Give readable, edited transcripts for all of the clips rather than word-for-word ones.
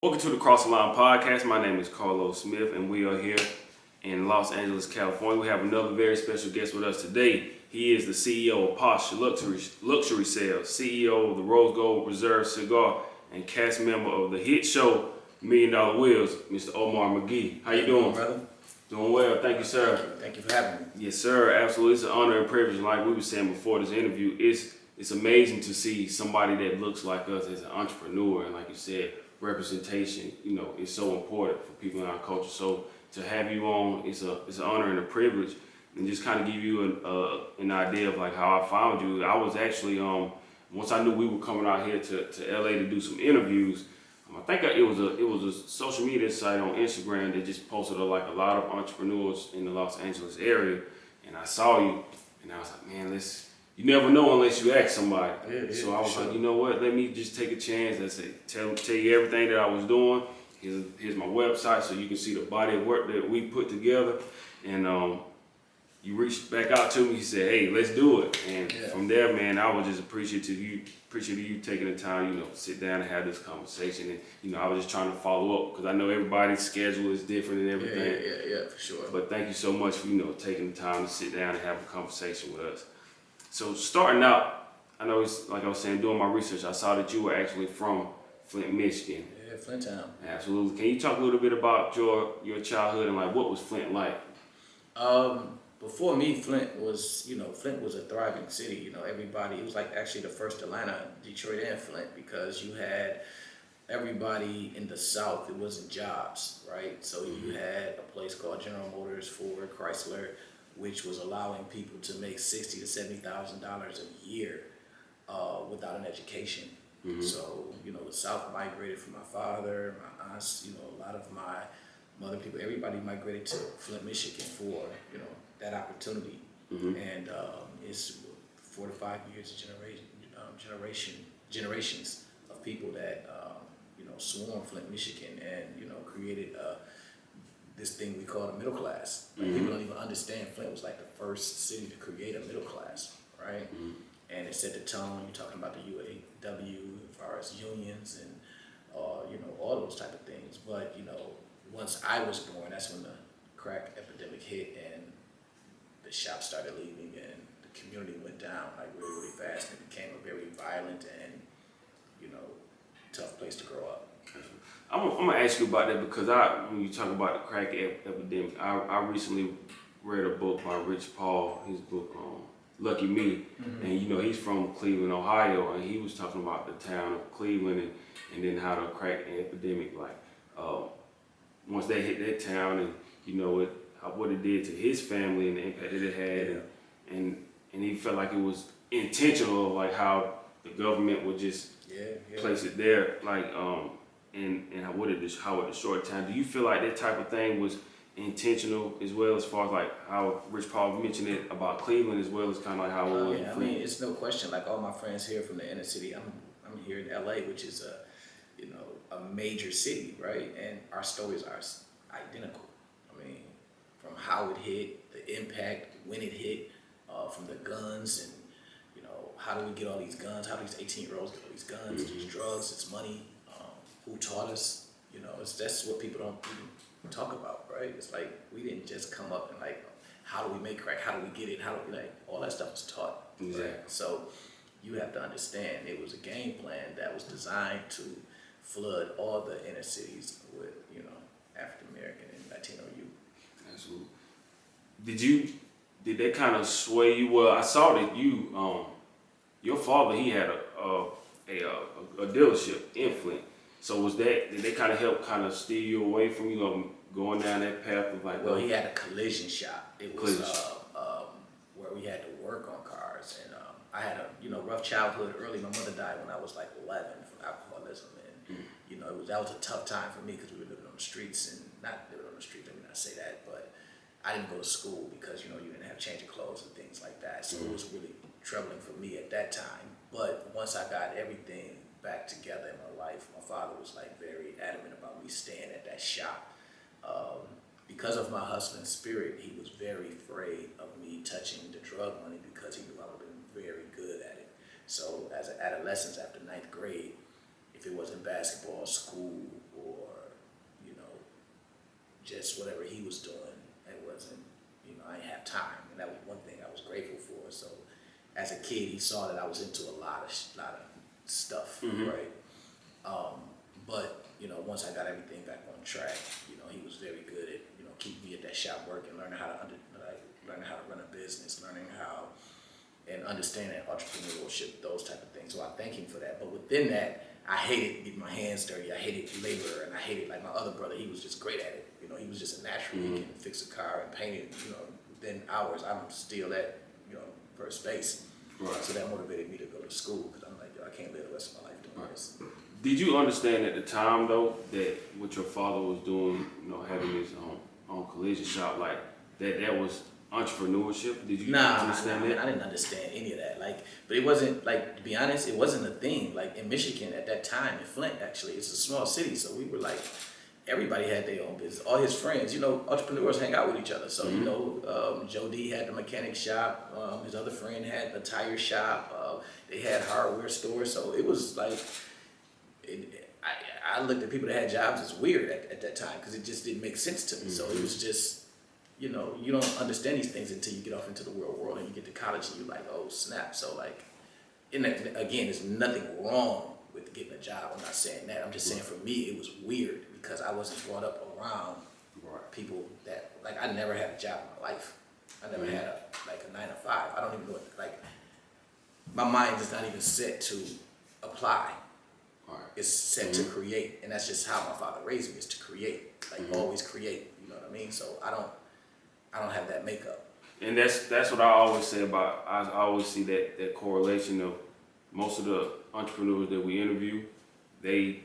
Welcome to the Cross the Line podcast. My name is Carlos Smith, and we are here in Los Angeles, California. We have another very special guest with us today. He is the CEO of Posh Luxury Sales, CEO of the Rose Gold Reserve Cigar, and cast member of the hit show $1 Million Wheels, Mr. Omar McGee. How you doing, brother? Doing well. Thank you, sir. Thank you for having me. Yes, sir. Absolutely. It's an honor and privilege. Like we were saying before this interview, it's amazing to see somebody that looks like us as an entrepreneur, and like you said, representation, is so important for people in our culture. So to have you on, it's an honor and a privilege, and just kind of give you an idea of like how I found you. I was actually once I knew we were coming out here to LA to do some interviews. I think it was a social media site on Instagram that just posted a lot of entrepreneurs in the Los Angeles area, and I saw you, and I was like, man, you never know unless you ask somebody. So I was like, you know what? Let me just take a chance. I said, tell you everything that I was doing. Here's my website, so you can see the body of work that we put together. And you reached back out to me. You said, hey, let's do it. And from there, man, I was just appreciative of you taking the time, sit down and have this conversation. And I was just trying to follow up because I know everybody's schedule is different and everything. Yeah, for sure. But thank you so much for taking the time to sit down and have a conversation with us. So starting out, I know it's like I was saying, doing my research, I saw that you were actually from Flint, Michigan. Yeah, Flint town. Absolutely. Can you talk a little bit about your childhood and like what was Flint like? Before me, Flint was a thriving city. Everybody, it was like actually the first Atlanta, Detroit, and Flint, because you had everybody in the South. It wasn't jobs, right? So you had a place called General Motors, Ford, Chrysler, which was allowing people to make $60,000 to $70,000 a year without an education. Mm-hmm. So the South migrated from my father, my aunts, a lot of my mother people, everybody migrated to Flint, Michigan for that opportunity. Mm-hmm. And it's 4 to 5 years of generations of people that swarmed Flint, Michigan, and created this thing we call the middle class. Like, people don't even understand Flint was like the first city to create a middle class, right? Mm-hmm. And it set the tone. You're talking about the UAW as far as unions and all those type of things. But once I was born, that's when the crack epidemic hit, and the shops started leaving, and the community went down like really, really fast. And it became a very violent and tough place to grow up. I'm gonna ask you about that because when you talk about the crack epidemic, I recently read a book by Rich Paul, his book Lucky Me, mm-hmm. And he's from Cleveland, Ohio, and he was talking about the town of Cleveland and then how the crack epidemic, once they hit that town, and what it did to his family and the impact that it had, and he felt like it was intentional, like how the government would just place it there, and how it destroyed town. Do you feel like that type of thing was intentional as well, as far as like how Rich Paul mentioned it about Cleveland, as well as kind of like how it was? I mean, it's no question. Like all my friends here from the inner city, I'm here in LA, which is a major city, right? And our stories are identical. I mean, from how it hit, the impact, when it hit, from the guns, and how do we get all these guns? How do these 18-year-olds get all these guns? Mm-hmm. These drugs, it's money. Who taught us? That's what people don't even talk about, right? It's like we didn't just come up and like, how do we make crack? How do we get it? How do we all that stuff was taught. Exactly. Right? So you have to understand it was a game plan that was designed to flood all the inner cities with African American and Latino youth. Absolutely. Did that kind of sway you? Well, I saw that your father, he had a dealership in Flint. So did they kind of help kind of steer you away from going down that path of like? Well, he had a collision shop. It was where we had to work on cars, and I had a rough childhood early. My mother died when I was like 11 from alcoholism, and that was a tough time for me because we were living on the streets, and not living on the streets. Let me not say that, but I didn't go to school because you didn't have change of clothes and things like that. So it was really troubling for me at that time. But once I got everything back together in my life, my father was like very adamant about me staying at that shop. Because of my hustling spirit, he was very afraid of me touching the drug money because he knew I would have been very good at it. So as an adolescent after 9th grade, if it wasn't basketball, school, or just whatever he was doing, it wasn't, I didn't have time, and that was one thing I was grateful for. So as a kid, he saw that I was into a lot of stuff, right? But once I got everything back on track, he was very good at keeping me at that shop working, learning how to run a business, learning how and understanding entrepreneurship, those type of things. So I thank him for that. But within that, I hated getting my hands dirty. I hated labor, and I hated, like my other brother, he was just great at it. He was just a natural. He can fix a car and paint it, within hours. I'm still at, first base. Right. So that motivated me to go to school, because I'm like, I can't live the rest of my life doing this. Did you understand at the time though that what your father was doing, having his own collision shop, like that was entrepreneurship? Did you understand that? I didn't understand any of that. But it wasn't, to be honest, it wasn't a thing. Like in Michigan at that time, in Flint actually, it's a small city, so we were like, everybody had their own business. All his friends, entrepreneurs hang out with each other. So Joe D had the mechanic shop. His other friend had a tire shop. They had hardware stores. So it was like, I looked at people that had jobs as weird at that time, because it just didn't make sense to me. So it was just, you don't understand these things until you get off into the real world and you get to college and you're like, oh snap. So again, there's nothing wrong with getting a job. I'm not saying that. I'm just saying for me it was weird, because I wasn't brought up around people that, I never had a job in my life. I never had a 9 to 5. I don't even know my mind is not even set to apply. It's set to create, and that's just how my father raised me, is to create, always create. You know what I mean? So I don't have that makeup. And that's what I always say about. I always see that correlation of most of the entrepreneurs that we interview, they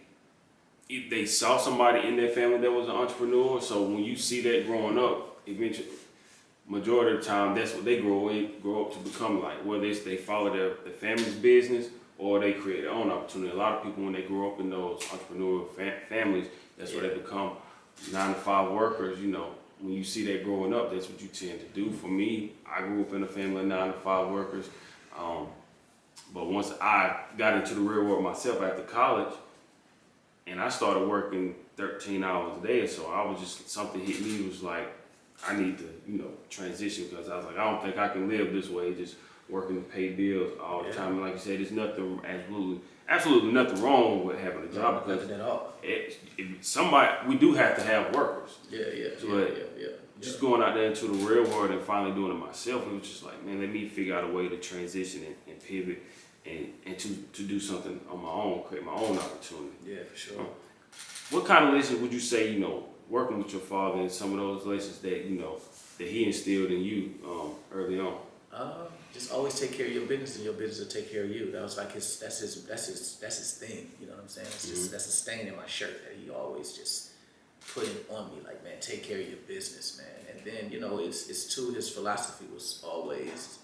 saw somebody in their family that was an entrepreneur. So when you see that growing up, eventually, majority of the time, that's what they grow up to become like. Whether they follow their family's business or they create their own opportunity. A lot of people, when they grow up in those entrepreneurial families, that's what they become 9 to 5 workers. When you see that growing up, that's what you tend to do. For me, I grew up in a family of 9 to 5 workers. But once I got into the real world myself after college, and I started working 13 hours a day, so I was just, something hit me, was like, I need to, transition, because I was like, I don't think I can live this way, just working to pay bills all the time. And like you said, there's nothing, absolutely nothing wrong with having a job, because nothing at all. We do have to have workers. Yeah. Just going out there into the real world and finally doing it myself, it was just like, man, let me figure out a way to transition and pivot and to do something on my own, create my own opportunity. Yeah, for sure. What kind of lessons would you say, working with your father, and some of those lessons that, that he instilled in you early on? Just always take care of your business, and your business will take care of you. That was like that's his thing. You know what I'm saying? That's a stain in my shirt that he always just put it on me. Like, man, take care of your business, man. And then it's too, his philosophy was always,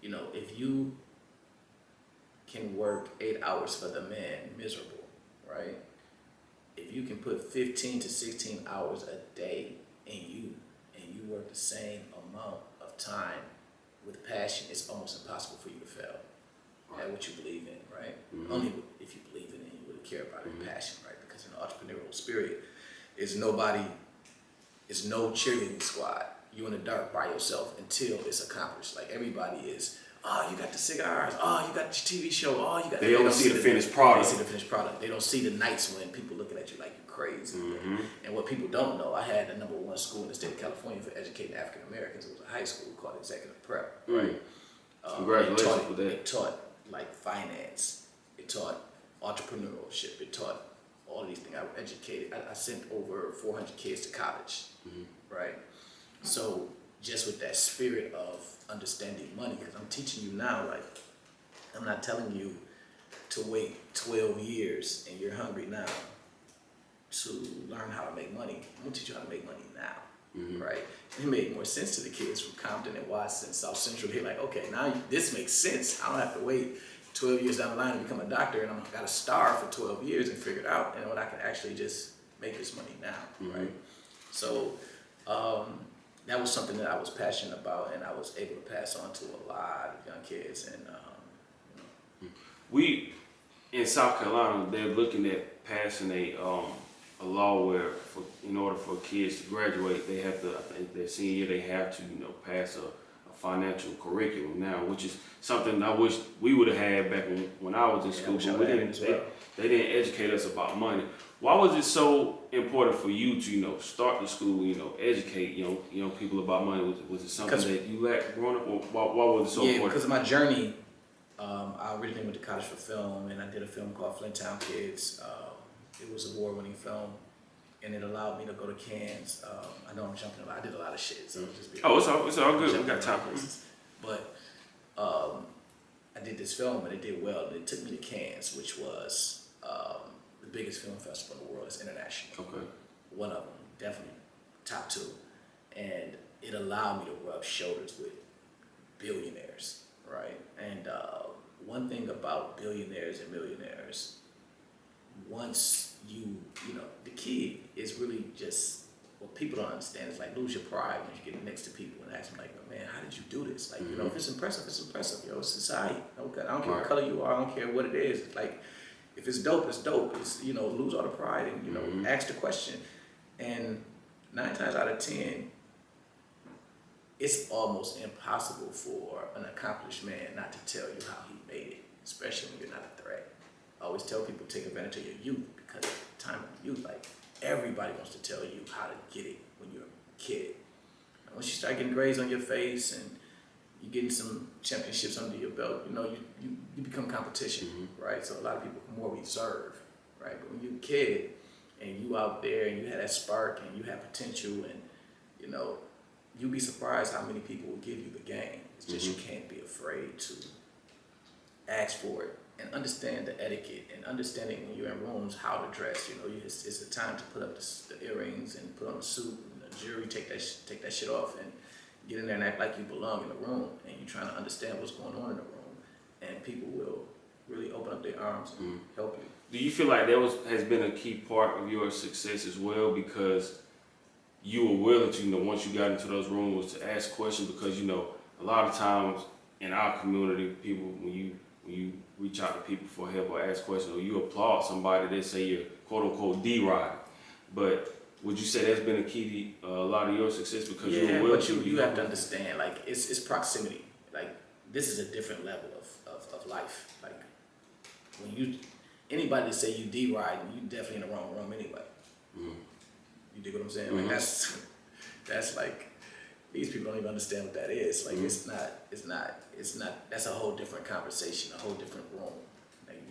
if you can work 8 hours for the man, miserable, right? If you can put 15 to 16 hours a day in you, and you work the same amount of time with passion, it's almost impossible for you to fail at what you believe in, right? Only if you believe in it, you really care about it, passion, right? Because in the entrepreneurial spirit, it's no cheerleading squad. You in the dark by yourself until it's accomplished. Like, everybody is, oh, you got the cigars, oh, you got your TV show, oh, you got. They don't see the finished product. They see the finished product. They don't see the nights when people looking at you like you're crazy. And what people don't know, I had the #1 school in the state of California for educating African Americans. It was a high school called Executive Prep. Right. Congratulations with that. It taught finance. It taught entrepreneurship. It taught all of these things. I educated. I sent over 400 kids to college. Right. So just with that spirit of understanding money, because I'm teaching you now, like, I'm not telling you to wait 12 years and you're hungry now to learn how to make money. I'm gonna teach you how to make money now, right? It made more sense to the kids from Compton and Watson, South Central. They're like, okay, now this makes sense. I don't have to wait 12 years down the line to become a doctor, and I'm gotta starve for 12 years and figure it out, and when I can actually just make this money now, right? So that was something that I was passionate about, and I was able to pass on to a lot of young kids. And we in South Carolina, they're looking at passing a a law where in order for kids to graduate, they have to, I think their senior year, they have to, pass a financial curriculum now, which is something I wish we would have had back when I was in school, but they didn't educate us about money. Why was it so important for you to, start the school, educate young people about money? Was it something that you lacked growing up, or why was it so important? Yeah, because of my journey. I originally went to college for film, and I did a film called Flint Town Kids. It was an award-winning film, and it allowed me to go to Cannes. I know I'm jumping about. I did a lot of shit, so just be. Oh, it's all good. We got time. But I did this film, and it did well. And it took me to Cannes, which was the biggest film festival in the world. It's international. Okay. One of them, definitely top two, and it allowed me to rub shoulders with billionaires, right? And one thing about billionaires and millionaires, once the key is really just, what people don't understand is like, lose your pride when you get next to people and ask them like, man, how did you do this? Like, if it's impressive, it's impressive. It's society. Okay, I don't care what color you are. I don't care what it is. It's like, if it's dope, it's dope. It's, lose all the pride and, ask the question. And 9 times out of 10, it's almost impossible for an accomplished man not to tell you how he made it, especially when you're not a threat. I always tell people, take advantage of your youth, because at the time of youth, like, everybody wants to tell you how to get it when you're a kid. And once you start getting grades on your face and you're getting some championships under your belt, you become competition, right? So a lot of people are more reserved, right? But when you're a kid and you out there and you have that spark and you have potential, and you'll be surprised how many people will give you the game. It's just you can't be afraid to ask for it and understand the etiquette and understanding when you're in rooms how to dress. It's a time to put up the earrings and put on a suit, and the jury take that shit off and get in there and act like you belong in the room, and you're trying to understand what's going on in the room, and people will really open up their arms and help you. Do you feel like that has been a key part of your success as well, because you were willing to, once you got into those rooms, to ask questions? Because, a lot of times in our community, people, when you reach out to people for help or ask questions, or you applaud somebody, they say you're quote unquote D-Ride. But would you say that's been a key to a lot of your success, because you were willing to? You have to understand, like, it's proximity. Like, this is a different level of life. Like, when anybody that say you D-Ride, you definitely in the wrong room anyway. You dig what I'm saying? Like, that's like, these people don't even understand what that is. Like, it's not, that's a whole different conversation, a whole different room. Like,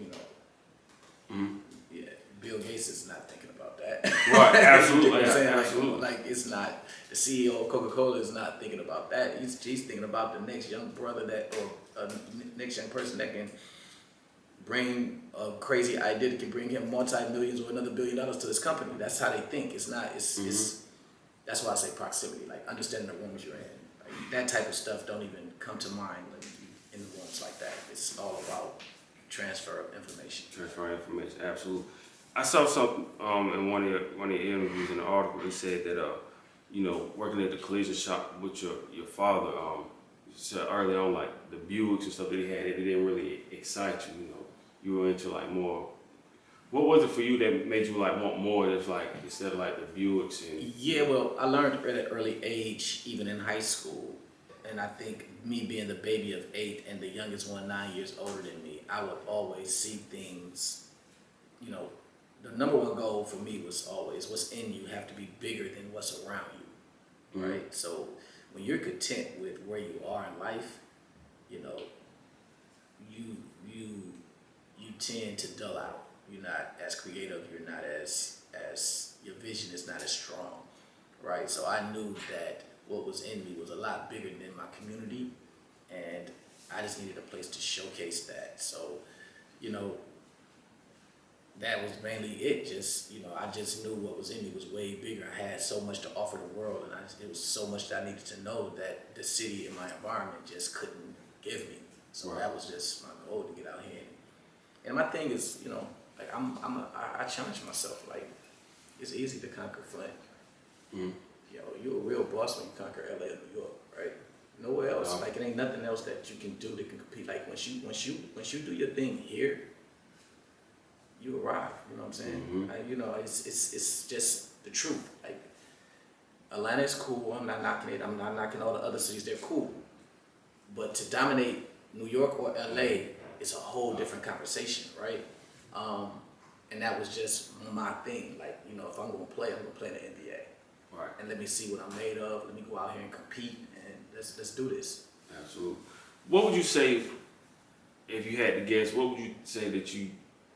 yeah, Bill Gates is not thinking about that. Right, absolutely. You know what I'm saying? Absolutely. Like, it's not, the CEO of Coca-Cola is not thinking about that. He's thinking about the next young brother or next young person that can bring a crazy idea that can bring him multi-millions or another $1 billion to his company. That's how they think. It's not, that's why I say proximity, like understanding the rooms you're in. Like, that type of stuff don't even come to mind when you're in rooms like that. It's all about transfer of information. Transfer of information, absolutely. I saw something in one of your interviews in the article. It said that working at the collision shop with your father, you said early on, like the Buicks and stuff that he had, it didn't really excite you. You were into like more. What was it for you that made you like want more? That's like, instead of like the Buicks and. Yeah, well, I learned at an early age, even in high school, and I think me being the baby of 8 and the youngest one 9 years older than me, I would always see things. The number one goal for me was always, what's in you have to be bigger than what's around you, right? So when you're content with where you are in life, you tend to dull out. You're not as creative. You're not as your vision is not as strong, right? So I knew that what was in me was a lot bigger than my community, and I just needed a place to showcase that. So, that was mainly it. I just knew what was in me was way bigger. I had so much to offer the world, and it was so much that I needed to know that the city and my environment just couldn't give me. So that was just my goal, to get out here. And my thing is, like I challenge myself. Like, it's easy to conquer Flint. You're a real boss when you conquer LA and New York, right? Nowhere else. Like, it ain't nothing else that you can do that can compete. Like, once you do your thing here, you arrive. You know what I'm saying? Mm-hmm. You know, it's just the truth. Like Atlanta is cool. I'm not knocking it. I'm not knocking all the other cities. They're cool. But to dominate New York or LA is a whole different conversation, right? And that was just my thing. Like, you know, if I'm gonna play, I'm gonna play in the NBA. Right. And let me see what I'm made of. Let me go out here and compete, and let's do this. Absolutely. What would you say, if you had to guess, what would you say that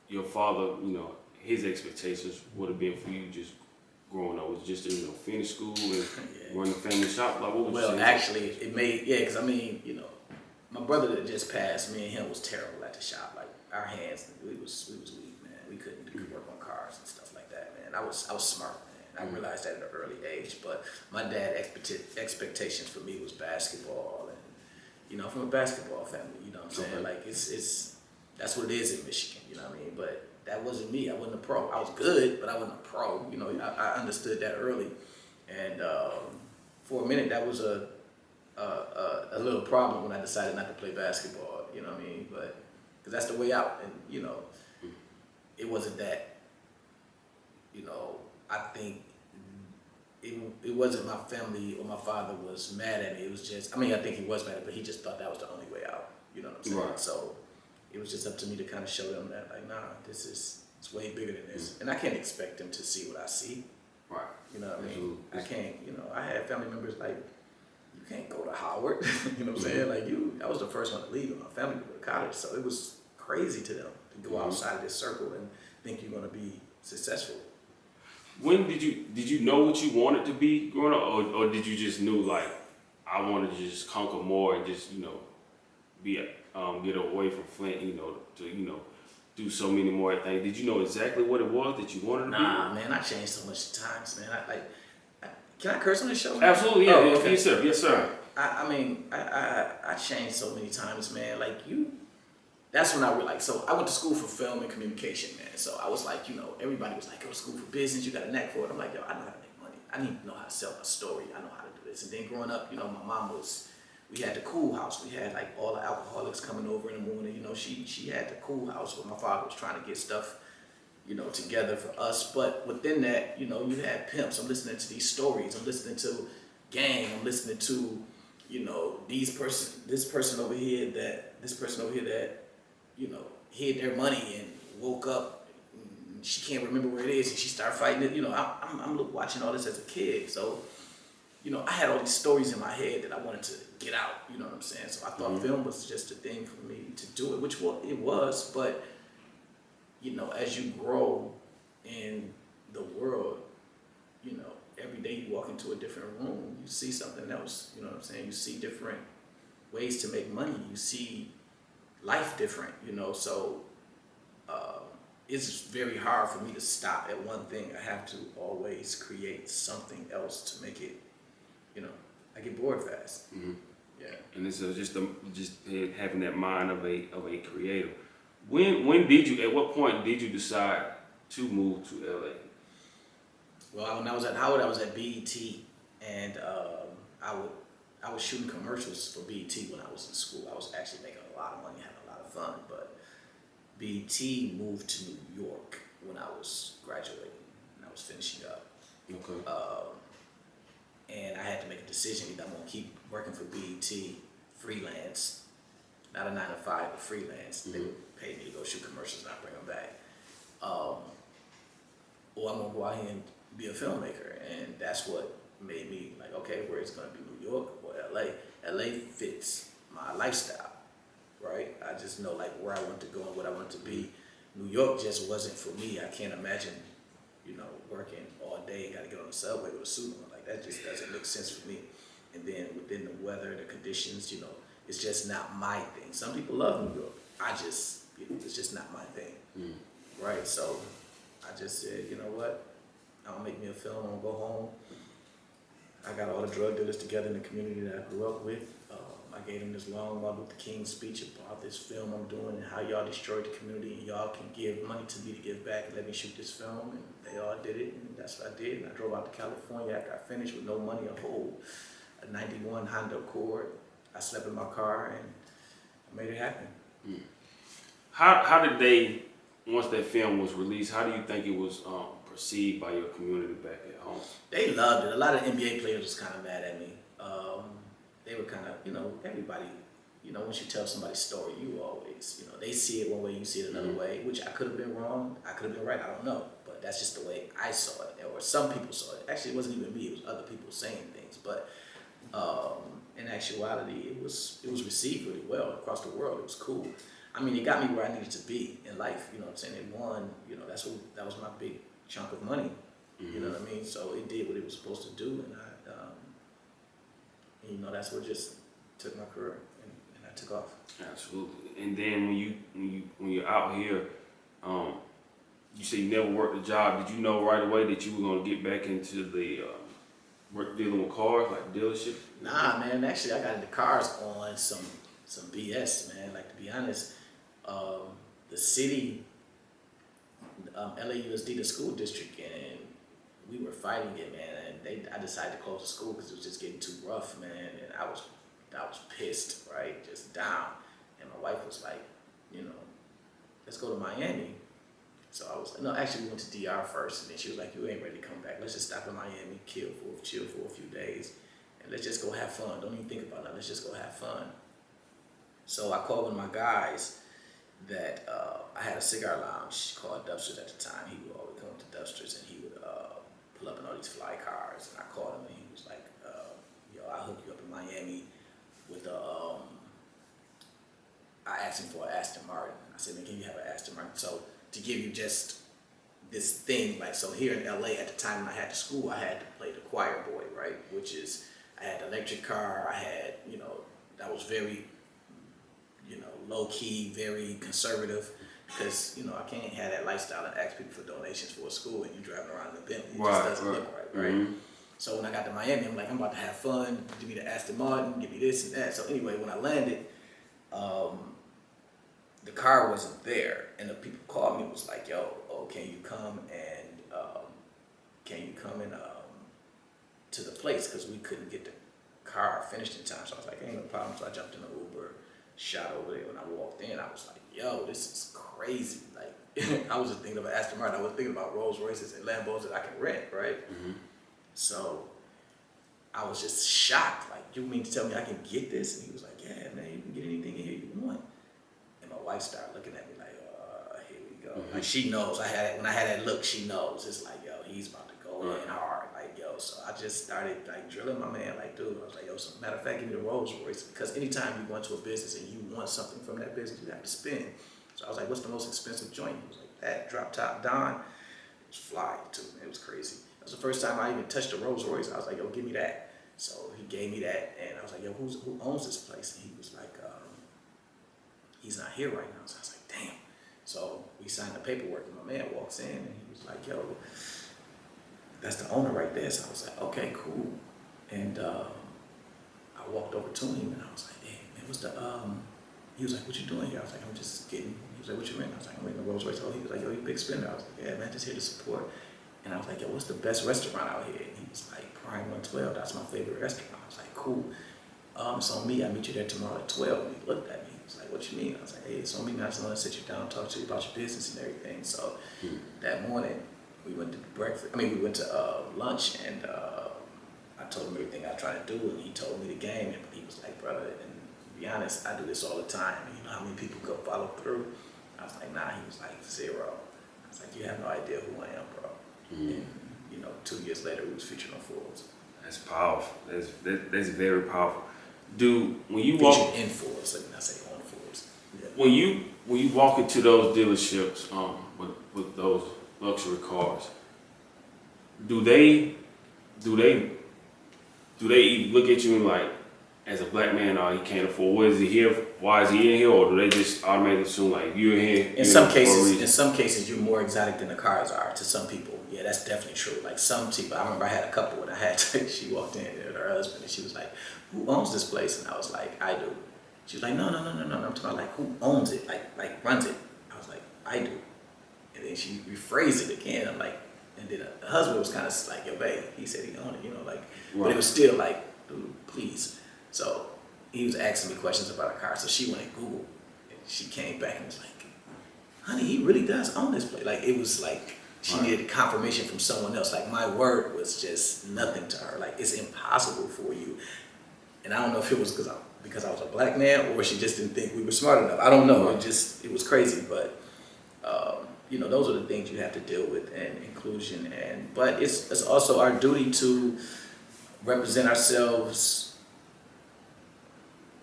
your father, you know, his expectations would have been for you just growing up? Was it just to, you know, finish school and run the family shop? Like, what would you say? Well, actually, it made, because I mean, you know, my brother that just passed, me and him was terrible at the shop. Like, our hands, we was weak, man. We couldn't do work on cars and stuff like that, man. I was smart, man. I realized that at an early age. But my dad expectations for me was basketball, and you know, from a basketball family. You know what I'm saying? Okay. Like, it's that's what it is in Michigan. You know what I mean? But that wasn't me. I wasn't a pro. I was good, but I wasn't a pro. You know, I understood that early, and for a minute that was a little problem when I decided not to play basketball. You know what I mean? But because that's the way out, and you know, it wasn't that. You know, I think it wasn't my family or my father was mad at me. It was just, I mean, I think he was mad at me, but he just thought that was the only way out. You know what I'm saying? Right. So it was just up to me to kind of show them that, like, nah, it's way bigger than this, and I can't expect them to see what I see. Right. You know what I mean? Absolutely. I can't. You know, I had family members like, you can't go to Howard. You know what I'm saying? Like I was the first one to leave in my family to go to college, so it was crazy to them to go outside of this circle and think you're going to be successful. When did you know what you wanted to be growing up, or did you just knew like I wanted to just conquer more and just, you know, be get away from Flint, you know, to, you know, do so many more things? Did you know exactly what it was that you wanted to be? Nah, man, I changed so much times, man. Can I curse on this show? Absolutely, yeah. Oh, okay. Yes, sir. Yes, sir. I mean, I changed so many times, man. Like that's when I realized. So I went to school for film and communication, man. So I was like, you know, everybody was like, go to school for business. You got a knack for it. I'm like, yo, I know how to make money. I need to know how to sell my story. I know how to do this. And then growing up, you know, my mom we had the cool house. We had like all the alcoholics coming over in the morning. You know, she had the cool house where my father was trying to get stuff, you know, together for us. But within that, you know, you had pimps. I'm listening to these stories. I'm listening to gang. I'm listening to, you know, this person over here that, you know, hid their money and woke up. And she can't remember where it is, and she started fighting it. You know, I'm watching all this as a kid. So, you know, I had all these stories in my head that I wanted to get out. You know what I'm saying? So I thought film was just a thing for me to do it, which it was. But you know, as you grow in the world, you know, every day you walk into a different room, you see something else. You know what I'm saying? You see different ways to make money. You see life different, you know, so it's very hard for me to stop at one thing. I have to always create something else to make it, you know, I get bored fast. Mm-hmm. Yeah. And it's just having that mind of a creator. When did you? At what point did you decide to move to LA? Well, when I was at Howard, I was at BET, and I was shooting commercials for BET when I was in school. I was actually making a lot of money, having a lot of fun. But BET moved to New York when I was graduating and I was finishing up. Okay. And I had to make a decision: either I'm gonna keep working for BET freelance, not a 9 to 5, but freelance. They would pay me to go shoot commercials and I bring them back. Or I'm gonna go out here and be a filmmaker, and that's what made me like, okay, where it's gonna be, New York or LA. LA fits my lifestyle, right? I just know like where I want to go and what I want to be. New York just wasn't for me. I can't imagine, you know, working all day, gotta get on the subway with a suit on. Like that just doesn't make sense for me. And then within the weather, the conditions, you know, it's just not my thing. Some people love New York. I just, you know, it's just not my thing, right? So I just said, you know what? I'll make me a film. I'm gonna go home. I got all the drug dealers together in the community that I grew up with. I gave them this long Martin Luther King speech about this film I'm doing and how y'all destroyed the community, and y'all can give money to me to give back and let me shoot this film. And they all did it, and that's what I did. And I drove out to California after I finished with no money, a 91 Honda Accord. I slept in my car and I made it happen. How did they once that film was released, how do you think it was perceived by your community back at home? They loved it. A lot of NBA players was kind of mad at me. They were kind of, everybody, once you tell somebody's story, you always, they see it one way, you see it another way, which I could have been wrong, I could have been right, I don't know. But that's just the way I saw it, or some people saw it. Actually, it wasn't even me, it was other people saying things. But in actuality, it was received really well across the world. It was cool. I mean, it got me where I needed to be in life, you know what I'm saying? It won, that was my big chunk of money, you know what I mean? So it did what it was supposed to do, and that's what just took my career, and I took off. Absolutely. And then when you're out here, you say you never worked a job. Did you know right away that you were gonna get back into the work dealing with cars, like dealership? Nah, man. Actually, I got into cars on some BS, man. Like, to be honest, the city, LAUSD, the school district, and we were fighting it, man. And I decided to close the school because it was just getting too rough, man. And I was pissed, right, just down. And my wife was like, let's go to Miami. So I was like, no, actually we went to DR first, and then she was like, you ain't ready to come back. Let's just stop in Miami, chill for a few days, and let's just go have fun. Don't even think about it. Let's just go have fun. So I called one of my guys that I had a cigar lounge called Dubsters at the time. He would always come to Dubsters, and he would pull up in all these fly cars. And I called him, and he was like, I'll hook you up in Miami with I asked him for an Aston Martin. I said, man, can you have an Aston Martin? So to give you just this thing, like, so here in LA at the time when I had to school, I had to play the choir boy, right? Which is, I had the electric car, I had, that was very, low key, very conservative, because, I can't have that lifestyle and ask people for donations for a school and you driving around in a Bentley. It just doesn't look right, right? So when I got to Miami, I'm like, I'm about to have fun, give me the Aston Martin, give me this and that. So anyway, when I landed, the car wasn't there, and the people called me, was like, can you come and to the place, because we couldn't get the car finished in time. So I was like, ain't no problem. So I jumped in the Uber, shot over there. When I walked in, I was like, this is crazy. Like, I wasn't thinking of an Aston Martin, I was thinking about Rolls Royces and Lambos that I can rent, right? So I was just shocked, like, you mean to tell me I can get this? And he was like, yeah, man, you can get anything in here you want. And my wife started looking at me like, here we go. Like, she knows, when I had that look, she knows. It's like, he's about to go in hard. Like, so I just started, like, drilling my man, like, dude, I was like, so matter of fact, give me the Rolls Royce, because anytime you go into a business and you want something from that business, you have to spend. So I was like, what's the most expensive joint? He was like, that drop top Don. It was fly, too. It was crazy. It was the first time I even touched a Rolls Royce. I was like, give me that. So he gave me that, and I was like, who owns this place? And he was like, he's not here right now. So I was like, damn. So we signed the paperwork, and my man walks in, and he was like, that's the owner right there. So I was like, okay, cool. And I walked over to him, and I was like, hey, man, what's the, he was like, what you doing here? I was like, I'm just getting, he was like, what you renting? I was like, I'm renting a Rolls Royce. Oh, he was like, you big spender. I was like, yeah, man, just here to support. And I was like, what's the best restaurant out here? And he was like, Prime 112, that's my favorite restaurant. I was like, cool. It's on me, I'll meet you there tomorrow at 12. And he looked at me, he was like, what you mean? I was like, hey, it's on me, man. I just want to sit you down and talk to you about your business and everything. So that morning, we went to went to lunch, and I told him everything I was trying to do, and he told me the game, and he was like, brother, and to be honest, I do this all the time. You know how many people go follow through? I was like, nah. He was like, 0. I was like, you have no idea who I am, bro. And 2 years later, we was featured on Forbes. That's powerful. That's very powerful. Dude, when you walk featured in Forbes, let me not say on Forbes. Yeah. When you walk into those dealerships with those luxury cars, do they even look at you like, as a black man, he can't afford, what is he here? Why is he in here? Or do they just automatically assume like you're here? In some cases, you're more exotic than the cars are to some people. Yeah, that's definitely true. Like some people, I remember I had a couple when I had she walked in with her husband, and she was like, who owns this place? And I was like, I do. She was like, no. I'm talking about like, who owns it? Like runs it? I was like, I do. And then she rephrased it again. I'm like, and then the husband was kind of like, yo, babe, he said he owned it, like, but it was still like, dude, please. So he was asking me questions about a car. So she went and Googled, and she came back and was like, honey, he really does own this place. Like, it was like she needed confirmation from someone else. Like, my word was just nothing to her. Like, it's impossible for you. And I don't know if it was because I was a black man, or she just didn't think we were smart enough. I don't know. It was crazy. But you know, those are the things you have to deal with, and inclusion. But it's also our duty to represent ourselves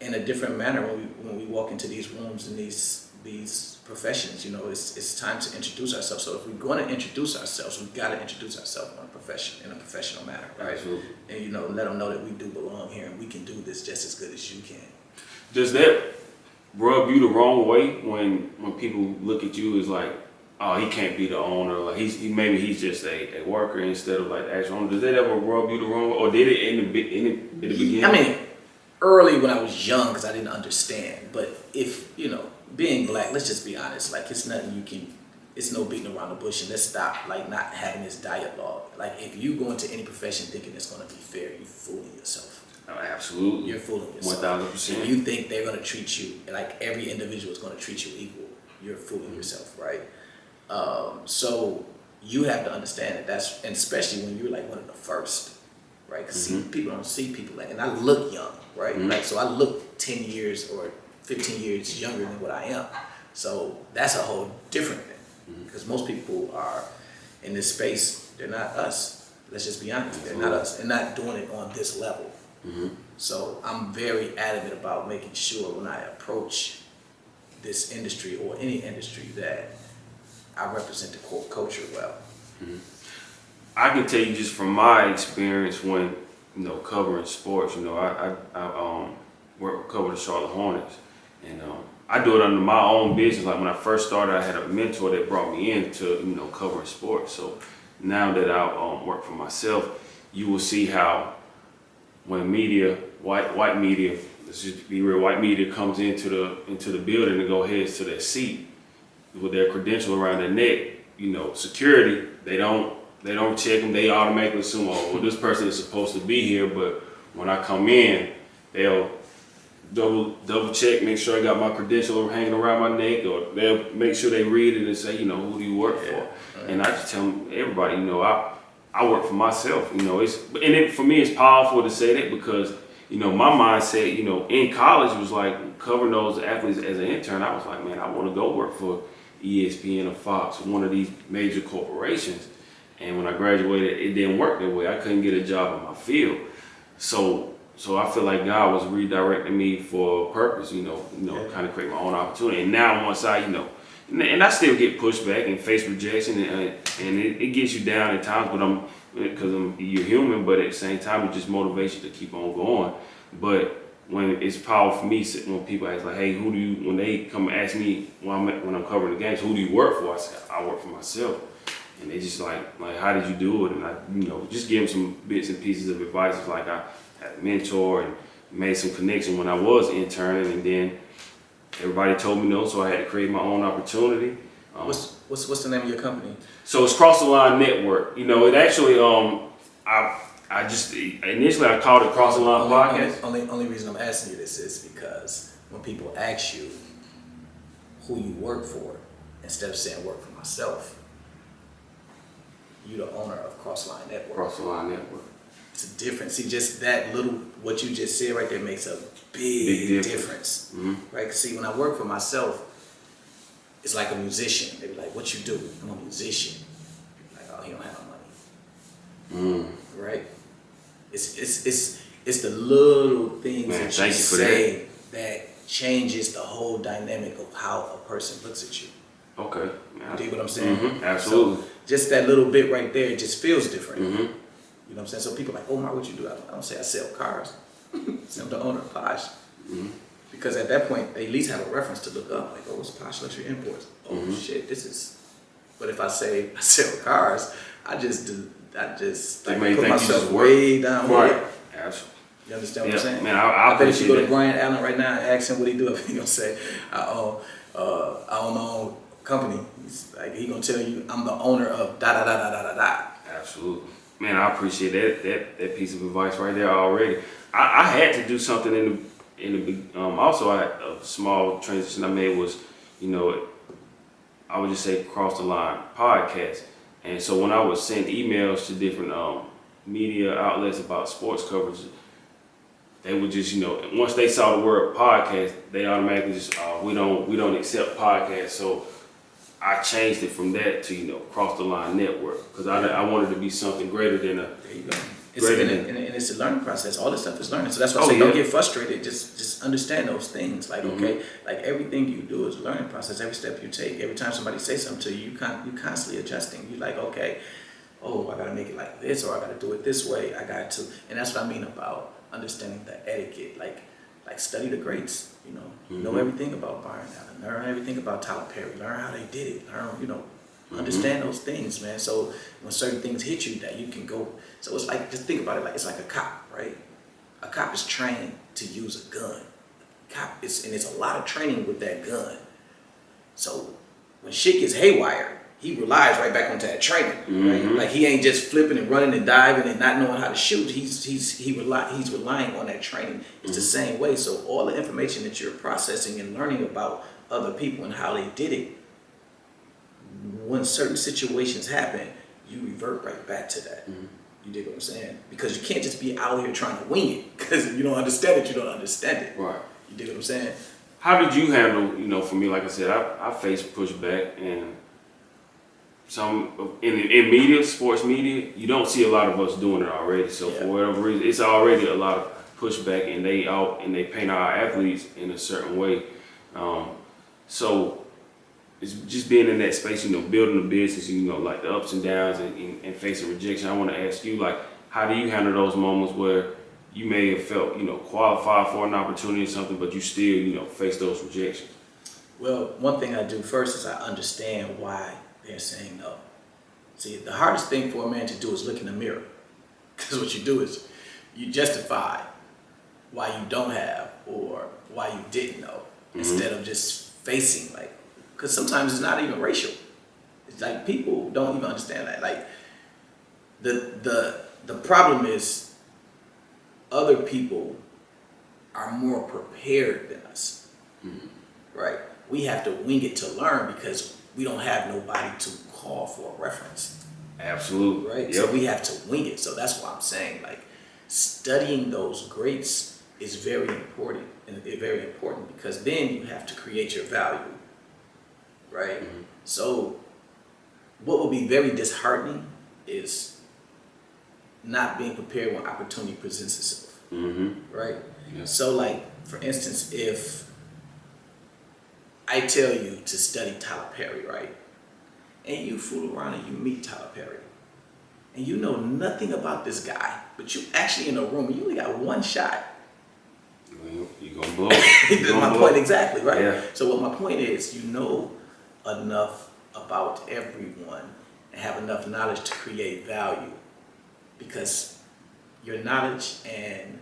in a different manner when we walk into these rooms and these professions. You know, it's time to introduce ourselves. So if we're going to introduce ourselves, we've got to introduce ourselves in a professional manner, right? Absolutely. And, you know, let them know that we do belong here and we can do this just as good as you can. Does that rub you the wrong way when people look at you as like, oh, he can't be the owner, like maybe he's just a worker instead of like the actual owner? Does that ever rub you the wrong way, or did it in the beginning? I mean, early when I was young, because I didn't understand. But if, you know, being black, let's just be honest, like, it's nothing it's no beating around the bush, and let's stop, like, not having this dialogue. Like, if you go into any profession thinking it's going to be fair, you're fooling yourself. Oh, absolutely. You're fooling yourself. 1000%. If you think they're going to treat you, like every individual is going to treat you equal, you're fooling yourself, right? So you have to understand that and especially when you're like one of the first, right? Because people don't see people like, and I look young, right? Like, so I look 10 years or 15 years younger than what I am. So that's a whole different thing, because most people are in this space, they're not us. Let's just be honest, they're not us. They're not doing it on this level. So I'm very adamant about making sure when I approach this industry or any industry that I represent the culture well. I can tell you just from my experience when, you know, covering sports, you know, I cover the Charlotte Hornets, and I do it under my own business. Like, when I first started, I had a mentor that brought me into, you know, covering sports. So now that I work for myself, you will see how when media, white media, let's just be real, white media comes into the building and go heads to their seat with their credential around their neck, you know, security, they don't check them. They automatically assume, oh, well, this person is supposed to be here. But when I come in, they'll double check, make sure I got my credential hanging around my neck, or they'll make sure they read it and say, you know, who do you work for? And I just tell everybody, you know, I work for myself. You know, for me, it's powerful to say that, because, you know, my mindset, you know, in college was like covering those athletes as an intern. I was like, man, I want to go work for ESPN or Fox, or one of these major corporations. And when I graduated, it didn't work that way. I couldn't get a job in my field. So I feel like God was redirecting me for a purpose, you know, kind of create my own opportunity. And now once I, you know, and I still get pushback and face rejection, and it gets you down at times, because you're human, but at the same time, it just motivates you to keep on going. But when it's powerful for me, when people ask like, hey, when they come ask me when I'm covering the games, who do you work for? I say, I work for myself. And they just like, how did you do it? And I, you know, just give them some bits and pieces of advice. It's like I had a mentor and made some connection when I was interning, and then everybody told me no, so I had to create my own opportunity. What's the name of your company? So it's Cross the Line Network. You know, it actually, I just initially I called it Cross the Line Podcast. Only reason I'm asking you this is because when people ask you who you work for, instead of saying work for myself, you're the owner of Cross the Line Network. Cross the Line Network. It's a difference. See, just that little, what you just said right there makes a big difference. Right? 'Cause see, when I work for myself, it's like a musician. They be like, what you do? I'm a musician. Like, oh, he don't have no money. Right? It's the little things that you say that changes the whole dynamic of how a person looks at you. Okay. You dig what I'm saying? Absolutely. So just that little bit right there, it just feels different. You know what I'm saying? So people are like, Omar, what you do? I don't say I sell cars. I'm the owner of Posh. Because at that point, they at least have a reference to look up. Like, oh, what's Posh Luxury Imports? Oh, shit, this is... But if I say I sell cars, I just like, put myself way down here. Absolutely. You understand what I'm saying? Man, I bet if you go to that. Brian Allen right now and ask him what he do, he's going to say, I own my own company. He's like, he going to tell you, I'm the owner of da-da-da-da-da-da-da. Absolutely. Man, I appreciate that piece of advice right there already. I had to do something in the also a small transition I made was, you know, I would just say Cross the Line podcast. And so when I would send emails to different media outlets about sports coverage, they would just, once they saw the word podcast, they automatically just, we don't accept podcasts. So I changed it from that to, Cross the Line Network, because I wanted to be something greater than a. There you go. And it's a learning process. All this stuff is learning. So that's why I say don't get frustrated. Just understand those things. Like, okay, like everything you do is a learning process. Every step you take, every time somebody says something to you, you constantly adjusting. You're like, okay, oh, I gotta make it like this, or I gotta do it this way. I got to, and that's what I mean about understanding the etiquette. Like study the greats. Know everything about Byron Allen. Learn everything about Tyler Perry. Learn how they did it. Learn, understand those things, man. So when certain things hit you, that you can go. So it's like, just think about it like it's like a cop, right? A cop is trained to use a gun. And it's a lot of training with that gun. So when shit gets haywire, he relies right back onto that training, right? Like he ain't just flipping and running and diving and not knowing how to shoot. He's relying on that training. It's the same way. So all the information that you're processing and learning about other people and how they did it, when certain situations happen, you revert right back to that. You dig what I'm saying? Because you can't just be out here trying to wing it. Because if you don't understand it, you don't understand it. Right. You dig what I'm saying? How did you handle, for me, like I said, I faced pushback, and some in media, sports media, you don't see a lot of us doing it already. So for whatever reason, it's already a lot of pushback, and they paint our athletes in a certain way. So it's just being in that space, building a business, like the ups and downs and facing rejection. I want to ask you, like, how do you handle those moments where you may have felt, qualified for an opportunity or something, but you still, face those rejections? Well, one thing I do first is I understand why they're saying no. See, the hardest thing for a man to do is look in the mirror. Because what you do is you justify why you don't have or why you didn't know, instead of just facing, like, because sometimes it's not even racial. It's like people don't even understand that. Like the problem is other people are more prepared than us, right? We have to wing it to learn because we don't have nobody to call for a reference. Absolutely. Right? Yep. So we have to wing it. So that's why I'm saying, like, studying those greats is very important, because then you have to create your value. Right? So what will be very disheartening is not being prepared when opportunity presents itself. Right? Yeah. So, like, for instance, if I tell you to study Tyler Perry, right? And you fool around and you meet Tyler Perry, and you know nothing about this guy, but you actually in a room and you only got one shot. You're going to blow it. That's my point exactly, right? Yeah. So what my point is, you know enough about everyone and have enough knowledge to create value, because your knowledge and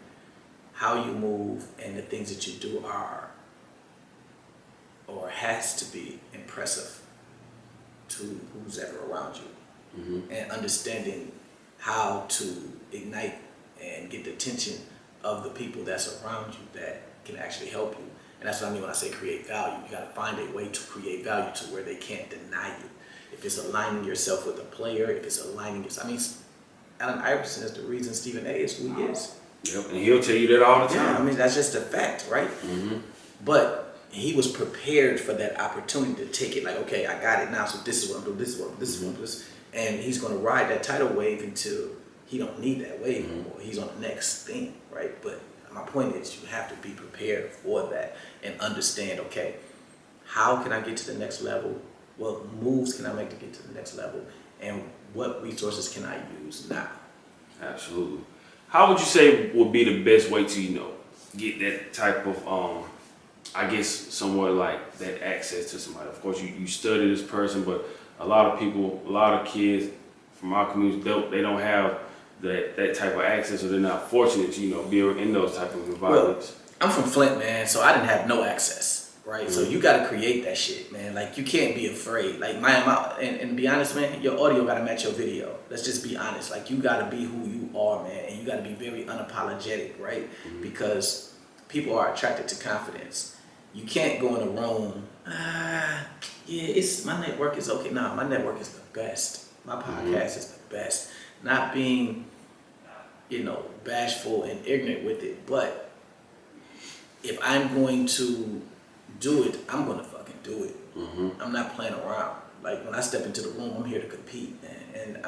how you move and the things that you do are, or has to be, impressive to who's ever around you. And understanding how to ignite and get the attention of the people that's around you that can actually help you. And that's what I mean when I say create value. You got to find a way to create value to where they can't deny you. If it's aligning yourself with a player, if it's aligning yourself. I mean, Allen Iverson is the reason Stephen A. is who he is. Yep, and he'll tell you that all the time. Yeah, I mean, that's just a fact, right? But he was prepared for that opportunity to take it, like, okay, I got it now, so this is what I'm doing, this is what I'm doing. And he's going to ride that tidal wave until he don't need that wave anymore. He's on the next thing, right? But my point is, you have to be prepared for that and understand, okay, how can I get to the next level? What moves can I make to get to the next level? And what resources can I use now? Absolutely. How would you say would be the best way to, get that type of, I guess, somewhat like that access to somebody? Of course, you study this person, but a lot of people, a lot of kids from our community, they don't have that type of access, or they're not fortunate to, be in those type of environments. Well, I'm from Flint, man, so I didn't have no access, right? So you got to create that shit, man. Like, you can't be afraid. Like, and to be honest, man, your audio got to match your video. Let's just be honest. Like, you got to be who you are, man, and you got to be very unapologetic, right? Because people are attracted to confidence. You can't go in a room, yeah, it's my network is okay. Nah, my network is the best. My podcast is the best. Not being, bashful and ignorant with it, but if I'm going to do it, I'm gonna fucking do it. I'm not playing around. Like when I step into the room, I'm here to compete, man, and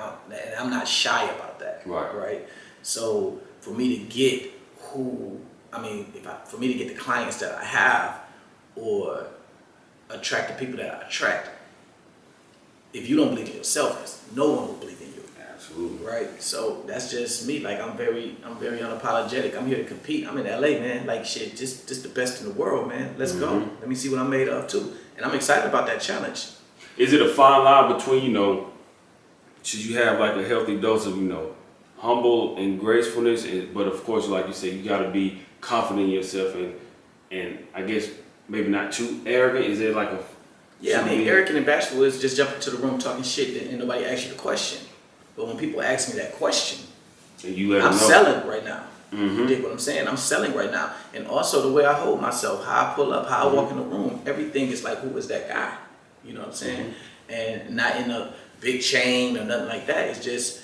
I'm not shy about that. Right. So for me to get for me to get the clients that I have, or attract the people that I attract, if you don't believe in yourself, no one will believe in you. Absolutely. Right. So that's just me. Like I'm very unapologetic. I'm here to compete. I'm in LA, man. Like shit, just the best in the world, man. Let's go. Let me see what I'm made of too. And I'm excited about that challenge. Is it a fine line between, should you have like a healthy dose of, humble and gracefulness, but of course, like you said, you got to be confident in yourself, and I guess maybe not too arrogant. Is there like a arrogant and bashful is just jumping to the room talking shit and nobody asks you the question. But when people ask me that question, and you let them I'm know. selling right now. You dig what I'm saying? I'm selling right now. And also the way I hold myself, how I pull up, how I walk in the room, everything is like, who is that guy? You know what I'm saying? And not in a big chain or nothing like that. It's just,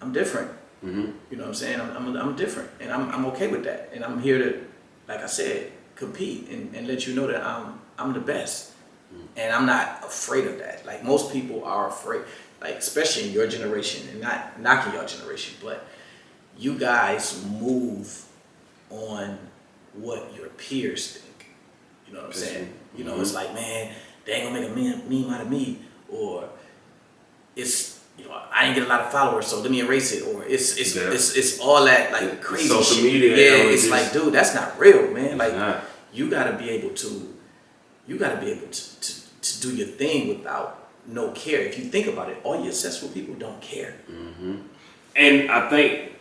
I'm different. You know what I'm saying? I'm different, and I'm okay with that. And I'm here to, like I said, compete and let you know that I'm the best. And I'm not afraid of that. Like most people are afraid, like especially in your generation, and not knocking your generation, but you guys move on what your peers think. You know what I'm saying? It's like, man, they ain't gonna make a meme out of me, or it's, I ain't get a lot of followers, so let me erase it, or it's all that like crazy social shit. media. Yeah, it's like, dude, that's not real, man. Like you gotta be able to do your thing without no care. If you think about it, all your successful people don't care. And I think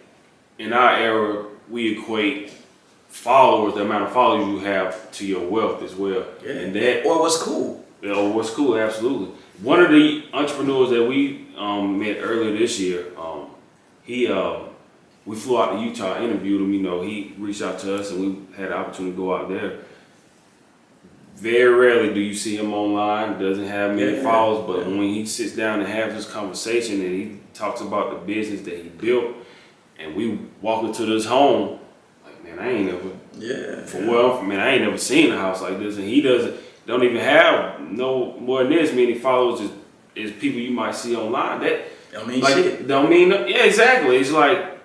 in our era, we equate followers, the amount of followers you have, to your wealth as well. Yeah. And that, or what's cool. Or what's cool, absolutely. One of the entrepreneurs that we met earlier this year, we flew out to Utah, interviewed him. He reached out to us, and we had the opportunity to go out there. Very rarely do you see him online. Doesn't have many followers, but when he sits down and has this conversation, and he talks about the business that he built, and we walk into this home, like, man, I ain't never, I ain't never seen a house like this, and he don't even have no more than this many followers as people you might see online. That don't mean shit. Don't mean, yeah, exactly. It's like,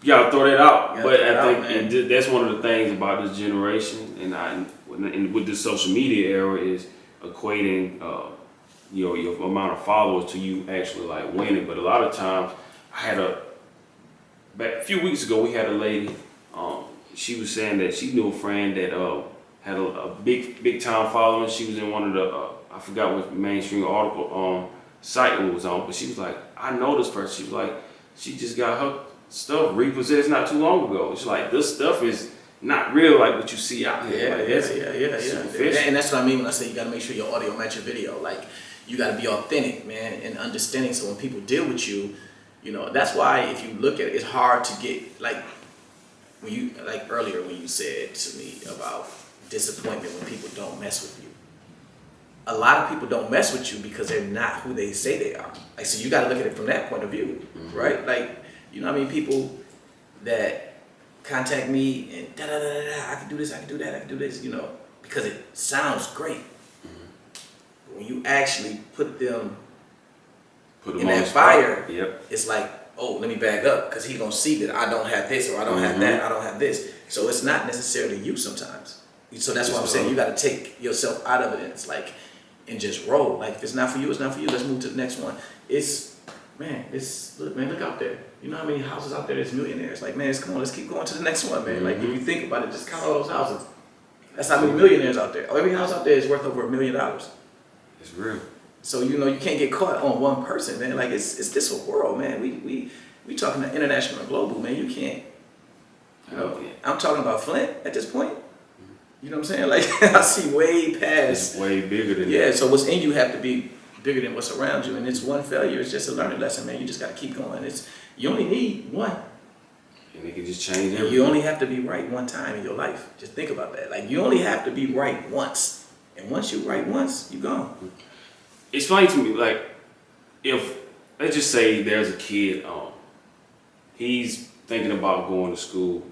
you gotta throw that out. But I think that's one of the things about this generation, and with the social media era, is equating your amount of followers to you actually like winning. But a lot of times, a few weeks ago, we had a lady. She was saying that she knew a friend that had a big time following. She was in one of the I forgot what mainstream article site it was on, but she was like, I know this person. She was like, she just got her stuff repossessed not too long ago. It's like, this stuff is not real like what you see out here. And that's what I mean when I say you gotta make sure your audio match your video. Like you gotta be authentic, man, and understanding. So when people deal with you, that's why if you look at it, it's hard to get like earlier when you said to me about disappointment when people don't mess with you. A lot of people don't mess with you because they're not who they say they are. Like, so you got to look at it from that point of view, right? Like, people that contact me and I can do this, I can do that, I can do this, because it sounds great. But when you actually put them in that fire, it's like, oh, let me back up because he's going to see that I don't have this, or I don't have that, I don't have this. So it's not necessarily you sometimes. So that's why I'm saying you got to take yourself out of it, and it's like, and just roll. Like if it's not for you, it's not for you. Let's move to the next one. Look out there. You know how many houses out there there's millionaires? Like, man, come on, let's keep going to the next one, man. Like if you think about it, just count all those houses. That's how many millionaires out there. Every house out there is worth over $1 million. It's real. So you can't get caught on one person, man. Like it's this whole world, man. We talking to international and global, man. You can't. I'm talking about Flint at this point. You know what I'm saying? Like I see way past. It's way bigger than that. Yeah. So what's in you have to be bigger than what's around you, and it's one failure. It's just a learning lesson, man. You just got to keep going. You only need one. And it can just change everything. You only have to be right one time in your life. Just think about that. Like you only have to be right once. And once you write once, you're gone. Explain to me, like, if, let's just say there's a kid, he's thinking about going to school,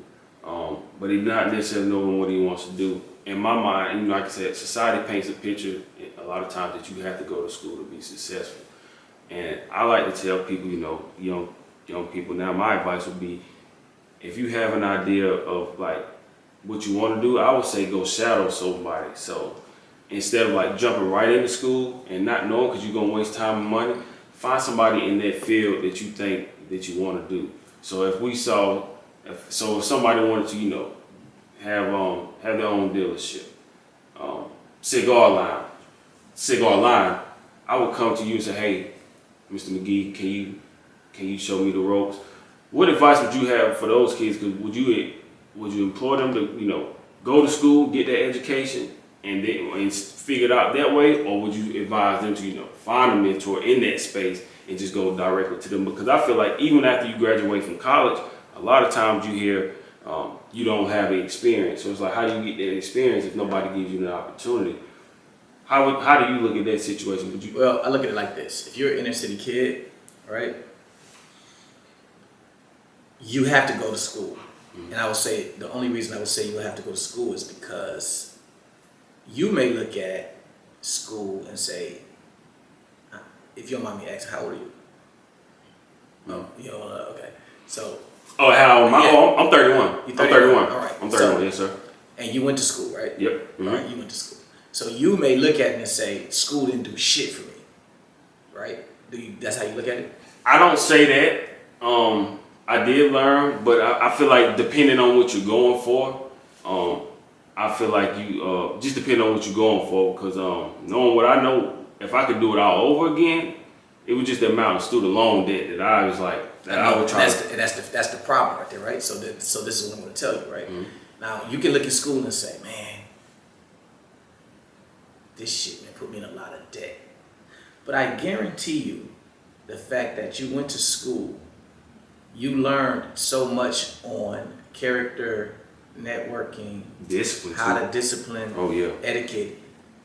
but he's not necessarily knowing what he wants to do. In my mind, you know, like I said, society paints a picture a lot of times that you have to go to school to be successful. And I like to tell people, you know, young people now, my advice would be, if you have an idea of like what you want to do, I would say go shadow somebody. So instead of like jumping right into school and not knowing because you're gonna waste time and money, find somebody in that field that you think that you want to do. So if somebody wanted to, you know, have their own dealership, cigar line, I would come to you and say, hey, Mr. McGee, can you show me the ropes? What advice would you have for those kids? Cause would you implore them to, you know, go to school, get their education, and figure it out that way, or would you advise them to, you know, find a mentor in that space and just go directly to them? Because I feel like even after you graduate from college, a lot of times you hear you don't have the experience. So it's like, how do you get that experience if nobody gives you the opportunity? How do you look at that situation? Well, I look at it like this. If you're an inner city kid, right, you have to go to school. And I would say, the only reason I would say you have to go to school is because you may look at school and say, if your mommy asks, how old are you? Oh, you know, okay. So. Oh, how old am I? Oh, I'm 31. You're 31. I'm 31. All right. I'm 31, yes, sir. And you went to school, right? Yep. Mm-hmm. All right, you went to school. So you may look at it and say, school didn't do shit for me, right? That's how you look at it? I don't say that. I did learn, but I feel like depending on what you're going for, I feel like you just depend on what you're going for. Because knowing what I know, if I could do it all over again, it was just the amount of student loan debt that I was like that I would try. That's the problem right there, right? So this is what I'm going to tell you, right? Mm-hmm. Now you can look at school and say, man, this shit man put me in a lot of debt. But I guarantee you, the fact that you went to school, you learned so much on character, networking, discipline, how to discipline, etiquette,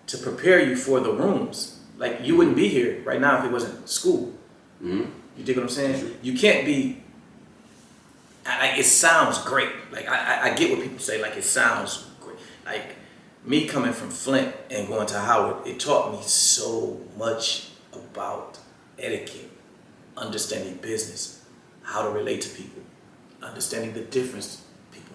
to prepare you for the rooms. Like you wouldn't be here right now if it wasn't school. Mm-hmm. You dig what I'm saying? Sure. You can't be. It sounds great. Like I get what people say. Like it sounds great. Like me coming from Flint and going to Howard, it taught me so much about etiquette, understanding business, how to relate to people, understanding the difference people,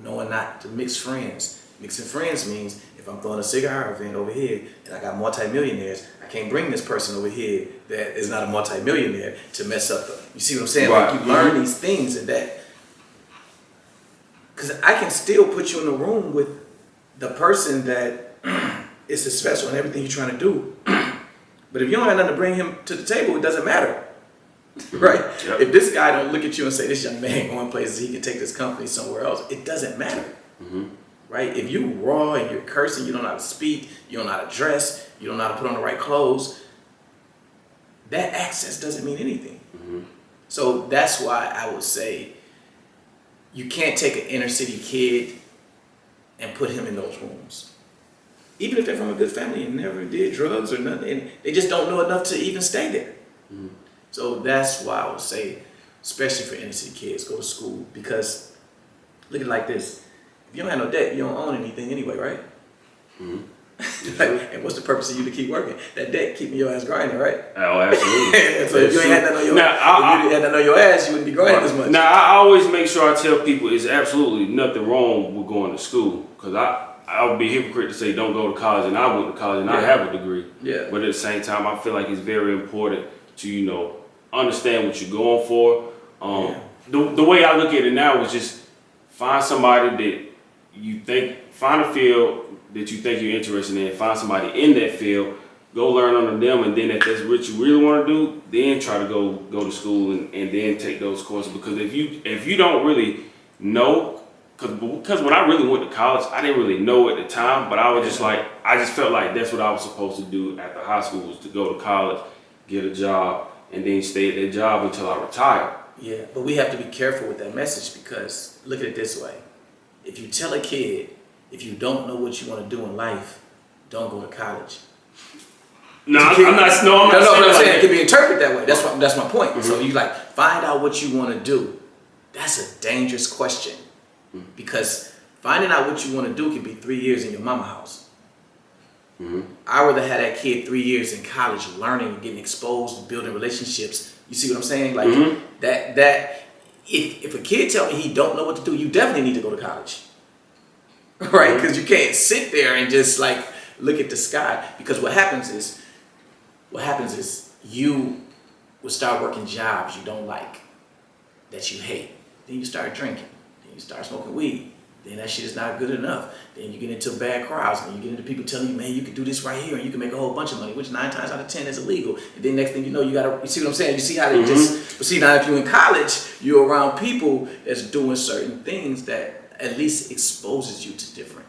knowing not to mix friends. Mixing friends means if I'm throwing a cigar event over here and I got multimillionaires, I can't bring this person over here that is not a multimillionaire to mess up the, you see what I'm saying? Right. Like you learn these things and that, because I can still put you in a room with the person that is successful in everything you're trying to do. But if you don't have nothing to bring him to the table, it doesn't matter. Right? Yep. If this guy don't look at you and say, this young man going places, he can take this company somewhere else, it doesn't matter. Mm-hmm. Right? If you raw and you're cursing, you don't know how to speak, you don't know how to dress, you don't know how to put on the right clothes, that access doesn't mean anything. Mm-hmm. So that's why I would say you can't take an inner city kid and put him in those rooms. Even if they're from a good family and never did drugs or nothing, and they just don't know enough to even stay there. Mm-hmm. So that's why I would say, especially for inner city kids, go to school. Because look at it like this. If you don't have no debt, you don't own anything anyway, right? Mm-hmm. Like, and what's the purpose of you to keep working? That debt keeping your ass grinding, right? Oh, absolutely. So if you ain't had that on your ass, you wouldn't be grinding as much. Now, I always make sure I tell people it's absolutely nothing wrong with going to school. Because I would be a hypocrite to say don't go to college, and I went to college and I have a degree. Yeah. But at the same time, I feel like it's very important to, you know, understand what you're going for. The way I look at it now is just find somebody that you think, find a field that you think you're interested in, find somebody in that field, go learn under them, and then if that's what you really want to do, then try to go to school and then take those courses. Because if you don't really know, because when I really went to college, I didn't really know at the time, but I was just like, I just felt like that's what I was supposed to do after high school, was to go to college, get a job, and then stay at that job until I retire. Yeah, but we have to be careful with that message, because look at it this way. If you tell a kid, if you don't know what you want to do in life, don't go to college. No, I'm not. No, I'm not but I'm saying like it can be interpreted that way. That's my point. Mm-hmm. So you like find out what you want to do. That's a dangerous question because finding out what you want to do can be 3 years in your mama house. Mm-hmm. I'd rather have that kid 3 years in college learning, getting exposed, building relationships. You see what I'm saying? Like that. If a kid tell me he don't know what to do, you definitely need to go to college, right? Because you can't sit there and just like look at the sky. Because what happens is you will start working jobs you don't like, that you hate. Then you start drinking. Then you start smoking weed. Then that shit is not good enough. Then you get into bad crowds, and you get into people telling you, man, you can do this right here, and you can make a whole bunch of money, which 9 times out of 10 is illegal. And then next thing you know, you see what I'm saying? You see how they but see, now if you're in college, you're around people that's doing certain things that at least exposes you to different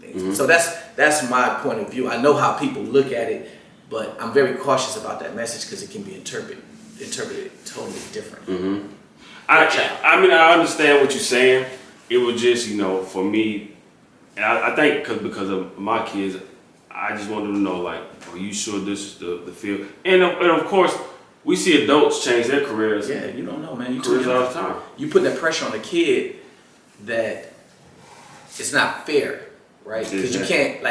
things. So that's my point of view. I know how people look at it, but I'm very cautious about that message because it can be interpreted totally different. I mean, I understand what you're saying. It was just, for me, and I think because of my kids, I just wanted to know, like, are you sure this is the field? And of course, we see adults change their careers. Yeah, you don't know, man. You careers all the time. You put that pressure on the kid that it's not fair, right? Because you can't.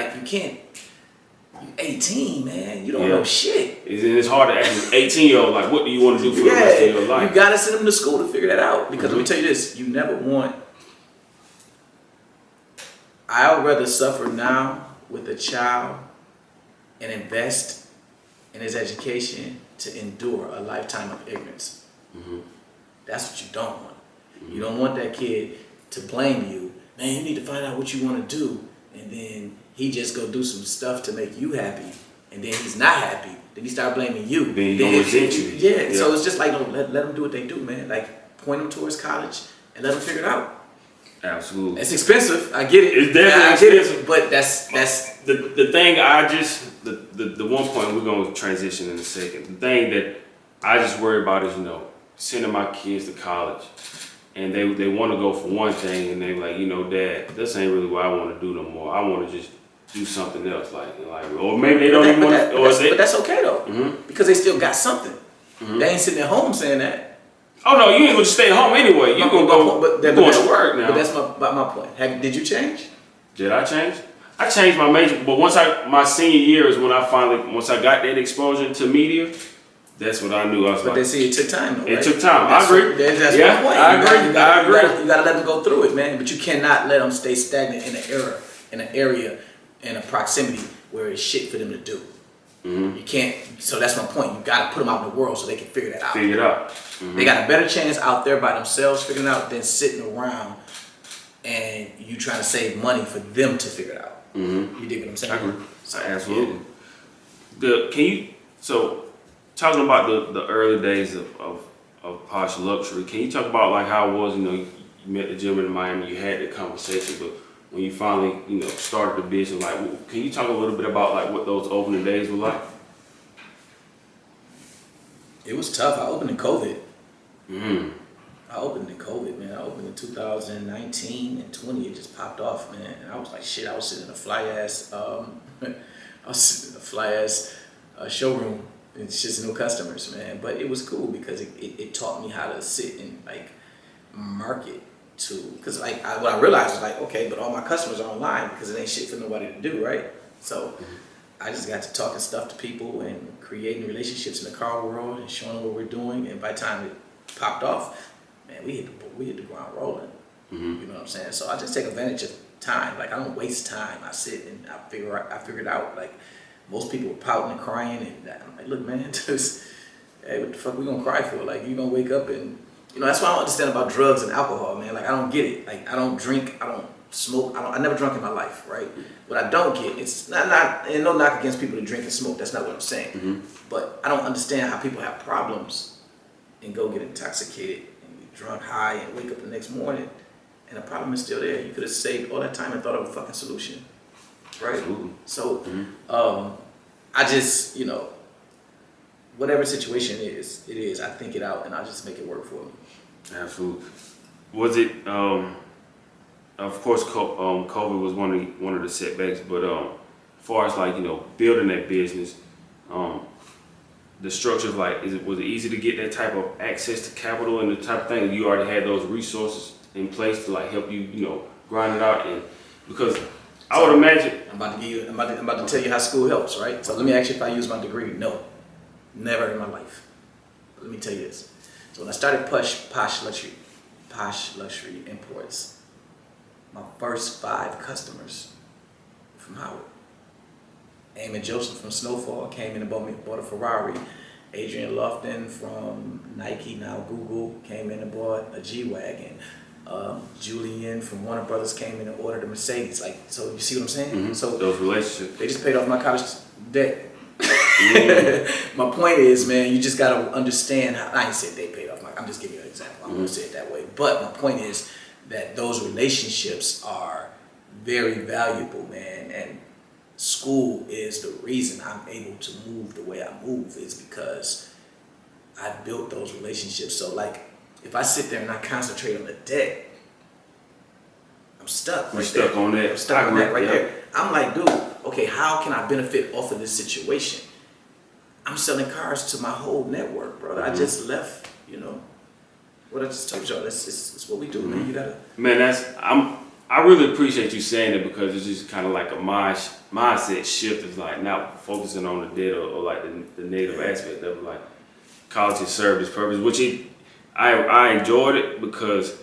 You're 18, man. You don't know shit. It's hard to ask an 18-year-old, like, what do you want to do for the rest of your life? You gotta send them to school to figure that out. Because let me tell you this: you never want. I would rather suffer now with a child and invest in his education to endure a lifetime of ignorance. That's what you don't want. You don't want that kid to blame you. Man, you need to find out what you want to do, and then he just go do some stuff to make you happy, and then he's not happy. Then he start blaming you. Then he gonna resent you. Yeah. So it's just like, no, let them do what they do, man. Like point them towards college and let them figure it out. Absolutely. It's expensive. I get it. It's definitely expensive. But that's the thing. The one point we're gonna transition in a second. The thing that I just worry about is sending my kids to college, and they want to go for one thing, and they like Dad, this ain't really what I want to do no more. I want to just do something else, like or maybe they don't even want to. But that's okay though, because they still got something. They ain't sitting at home saying that. Oh no, you ain't gonna stay at home anyway. You gonna go. Going to work now. But that's my point. Did you change? Did I change? I changed my major, but my senior year is when once I got that exposure to media, that's what I knew. I was But they see it took time though, right? It took time. I agree. That's my point. I agree. You gotta let them go through it, man. But you cannot let them stay stagnant in an area, in a proximity where it's shit for them to do. You can't. So that's my point. You gotta put them out in the world so they can figure that out. Figure it out. They got a better chance out there by themselves figuring it out than sitting around and you trying to save money for them to figure it out. You dig what I'm saying? I agree. Absolutely. So talking about the early days of Posh Luxury, can you talk about like how it was? You met the gentleman in Miami, you had the conversation, but when you finally started the business, like, can you talk a little bit about like what those opening days were like? It was tough. I opened in COVID. I opened in COVID, man. I opened in 2019 and 20. It just popped off, man. And I was like, shit. I was sitting in a fly ass, showroom and just no customers, man. But it was cool because it taught me how to sit and like market to. Because like what I realized was like, okay, but all my customers are online because it ain't shit for nobody to do, right? So I just got to talking stuff to people and creating relationships in the car world and showing them what we're doing. And by the time it popped off, man, we hit the ground rolling. You know what I'm saying? So I just take advantage of time. Like I don't waste time. I sit and I figure it out. Like most people are pouting and crying, and I'm like, look, man, just hey, what the fuck we gonna cry for? Like you gonna wake up and that's what I don't understand about drugs and alcohol, man. Like I don't get it. Like I don't drink. I don't smoke. I never drunk in my life, right? What I don't get, it's not and no knock against people that drink and smoke. That's not what I'm saying. But I don't understand how people have problems and go get intoxicated and get drunk, high, and wake up the next morning, and the problem is still there. You could have saved all that time and thought of a fucking solution, right? Absolutely. So, I just whatever situation it is. I think it out and I just make it work for me. Absolutely. Was it? Of course, COVID was one of the setbacks, but far as like, building that business, the structure of like, was it easy to get that type of access to capital and the type of thing? You already had those resources in place to like help you, grind it out, and because I would imagine. I'm about to tell you how school helps, right? So let me ask you if I use my degree. No, never in my life. But let me tell you this. So when I started Posh Luxury Imports, my first 5 customers from Howard. Eamon Joseph from Snowfall came in and bought a Ferrari. Adrian Lofton from Nike, now Google, came in and bought a G-Wagon. Julian from Warner Brothers came in and ordered a Mercedes. Like, so you see what I'm saying? Mm-hmm. So those relationships. They just paid off my college debt. Mm-hmm. My point is, man, you just gotta understand how. I ain't said they paid off I'm just giving you an example. I'm gonna say it that way. But my point is that those relationships are very valuable, man. And school is the reason I'm able to move the way I move, is because I built those relationships. So like, if I sit there and I concentrate on the debt, I'm stuck. You're stuck on that. I'm stuck on that right there. I'm like, dude, okay, how can I benefit off of this situation? I'm selling cars to my whole network, brother. I just left, what I just told y'all. It's what we do, man. You gotta. Man, I really appreciate you saying it, because it's just kind of like a mindset shift. It's like not focusing on the debt or like the negative aspect of it. Like, college has served its purpose, which I enjoyed it because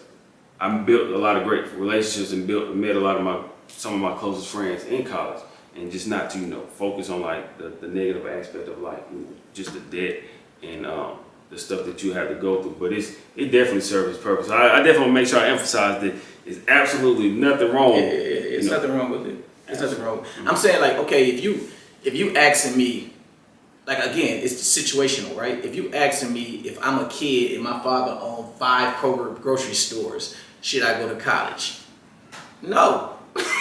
I built a lot of great relationships and met a lot of some of my closest friends in college, and just not to focus on like the negative aspect of like just the debt and the stuff that you have to go through. But it definitely serves its purpose. I definitely make sure I emphasize that it's absolutely nothing wrong. It's nothing wrong with it. There's nothing wrong. I'm saying, like, okay, if you asking me, like, again, it's situational, right? If you asking me if I'm a kid and my father owned 5 Kroger grocery stores, should I go to college? No.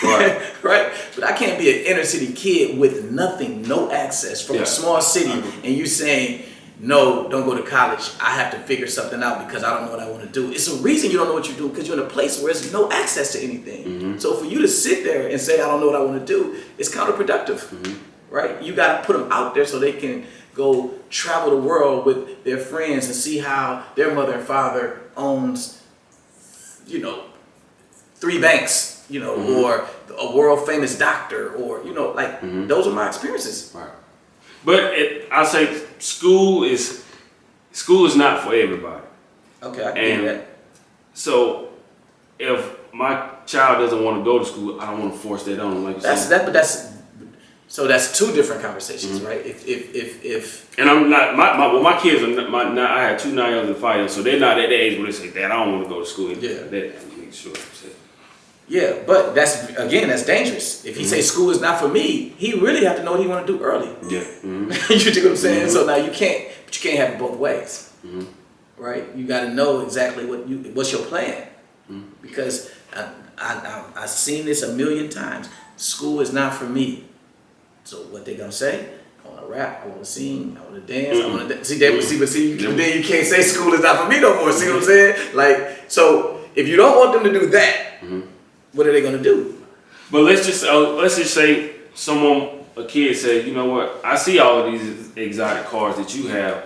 Right. Right? But I can't be an inner city kid with nothing, no access from a small city, and you saying, no, don't go to college. I have to figure something out because I don't know what I want to do. It's a reason you don't know what you do, because you're in a place where there's no access to anything. Mm-hmm. So for you to sit there and say, I don't know what I want to do, it's counterproductive, mm-hmm. right? You got to put them out there so they can go travel the world with their friends and see how their mother and father owns, 3 banks, mm-hmm. or a world famous doctor, or, mm-hmm. those are my experiences. Right. But I'll say school is not for everybody. Okay, I can do that. So if my child doesn't want to go to school, I don't want to force that on them. Like that's 2 different conversations, mm-hmm. right? If and I'm not my kids are I have 2 9-year-olds and 5-year-olds, so they're not at the age where they say, Dad, I don't want to go to school. Yeah. That make sure. Yeah, but that's dangerous. If he mm-hmm. says school is not for me, he really have to know what he want to do early. Yeah. Mm-hmm. You dig what I'm saying? Mm-hmm. So now you can't have it both ways, mm-hmm. right? You got to know exactly what's your plan, mm-hmm. because I've seen this a million times. School is not for me. So what they gonna say? I want to rap. I want to sing. I want to dance. Mm-hmm. I want to see. Then you can't say school is not for me no more. See what I'm saying? Like, so if you don't want them to do that. Mm-hmm. What are they gonna do? But let's just say a kid says, you know what? I see all of these exotic cars that you have.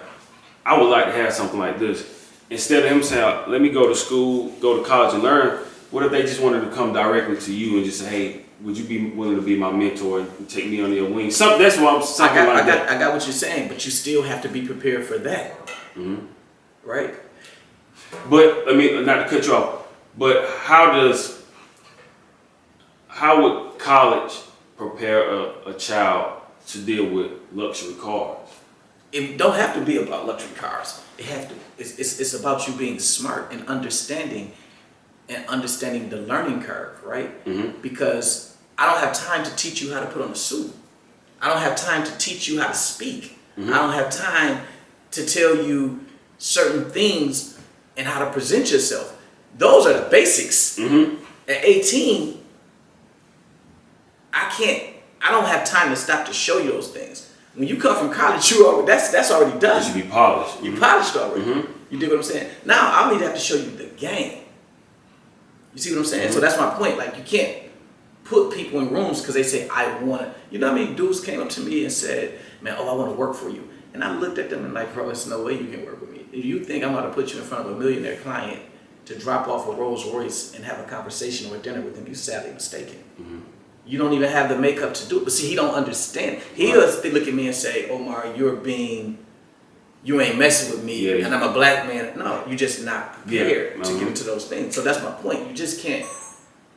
I would like to have something like this. Instead of him saying, let me go to school, go to college and learn. What if they just wanted to come directly to you and just say, hey, would you be willing to be my mentor and take me under your wing? That's what I got what you're saying, but you still have to be prepared for that, mm-hmm. right? But not to cut you off. But how would college prepare a child to deal with luxury cars? It don't have to be about luxury cars. It's about you being smart and understanding the learning curve, right? Mm-hmm. Because I don't have time to teach you how to put on a suit. I don't have time to teach you how to speak. Mm-hmm. I don't have time to tell you certain things and how to present yourself. Those are the basics. Mm-hmm. At 18, I don't have time to stop to show you those things. When you come from college, that's already done. You should be polished. You polished already. Mm-hmm. You dig what I'm saying? Now I'll need to have to show you the game. You see what I'm saying? Mm-hmm. So that's my point. Like, you can't put people in rooms because they say, I want to. You know how many dudes came up to me and said, man, I want to work for you. And I looked at them and like, bro, there's no way you can work with me. If you think I'm going to put you in front of a millionaire client to drop off a Rolls Royce and have a conversation or dinner with him, you're sadly mistaken. Mm-hmm. You don't even have the makeup to do it. But see, he don't understand. He'll look at me and say, Omar, you ain't messing with me, and I'm a black man. No, you're just not prepared to get into those things. So that's my point. You just can't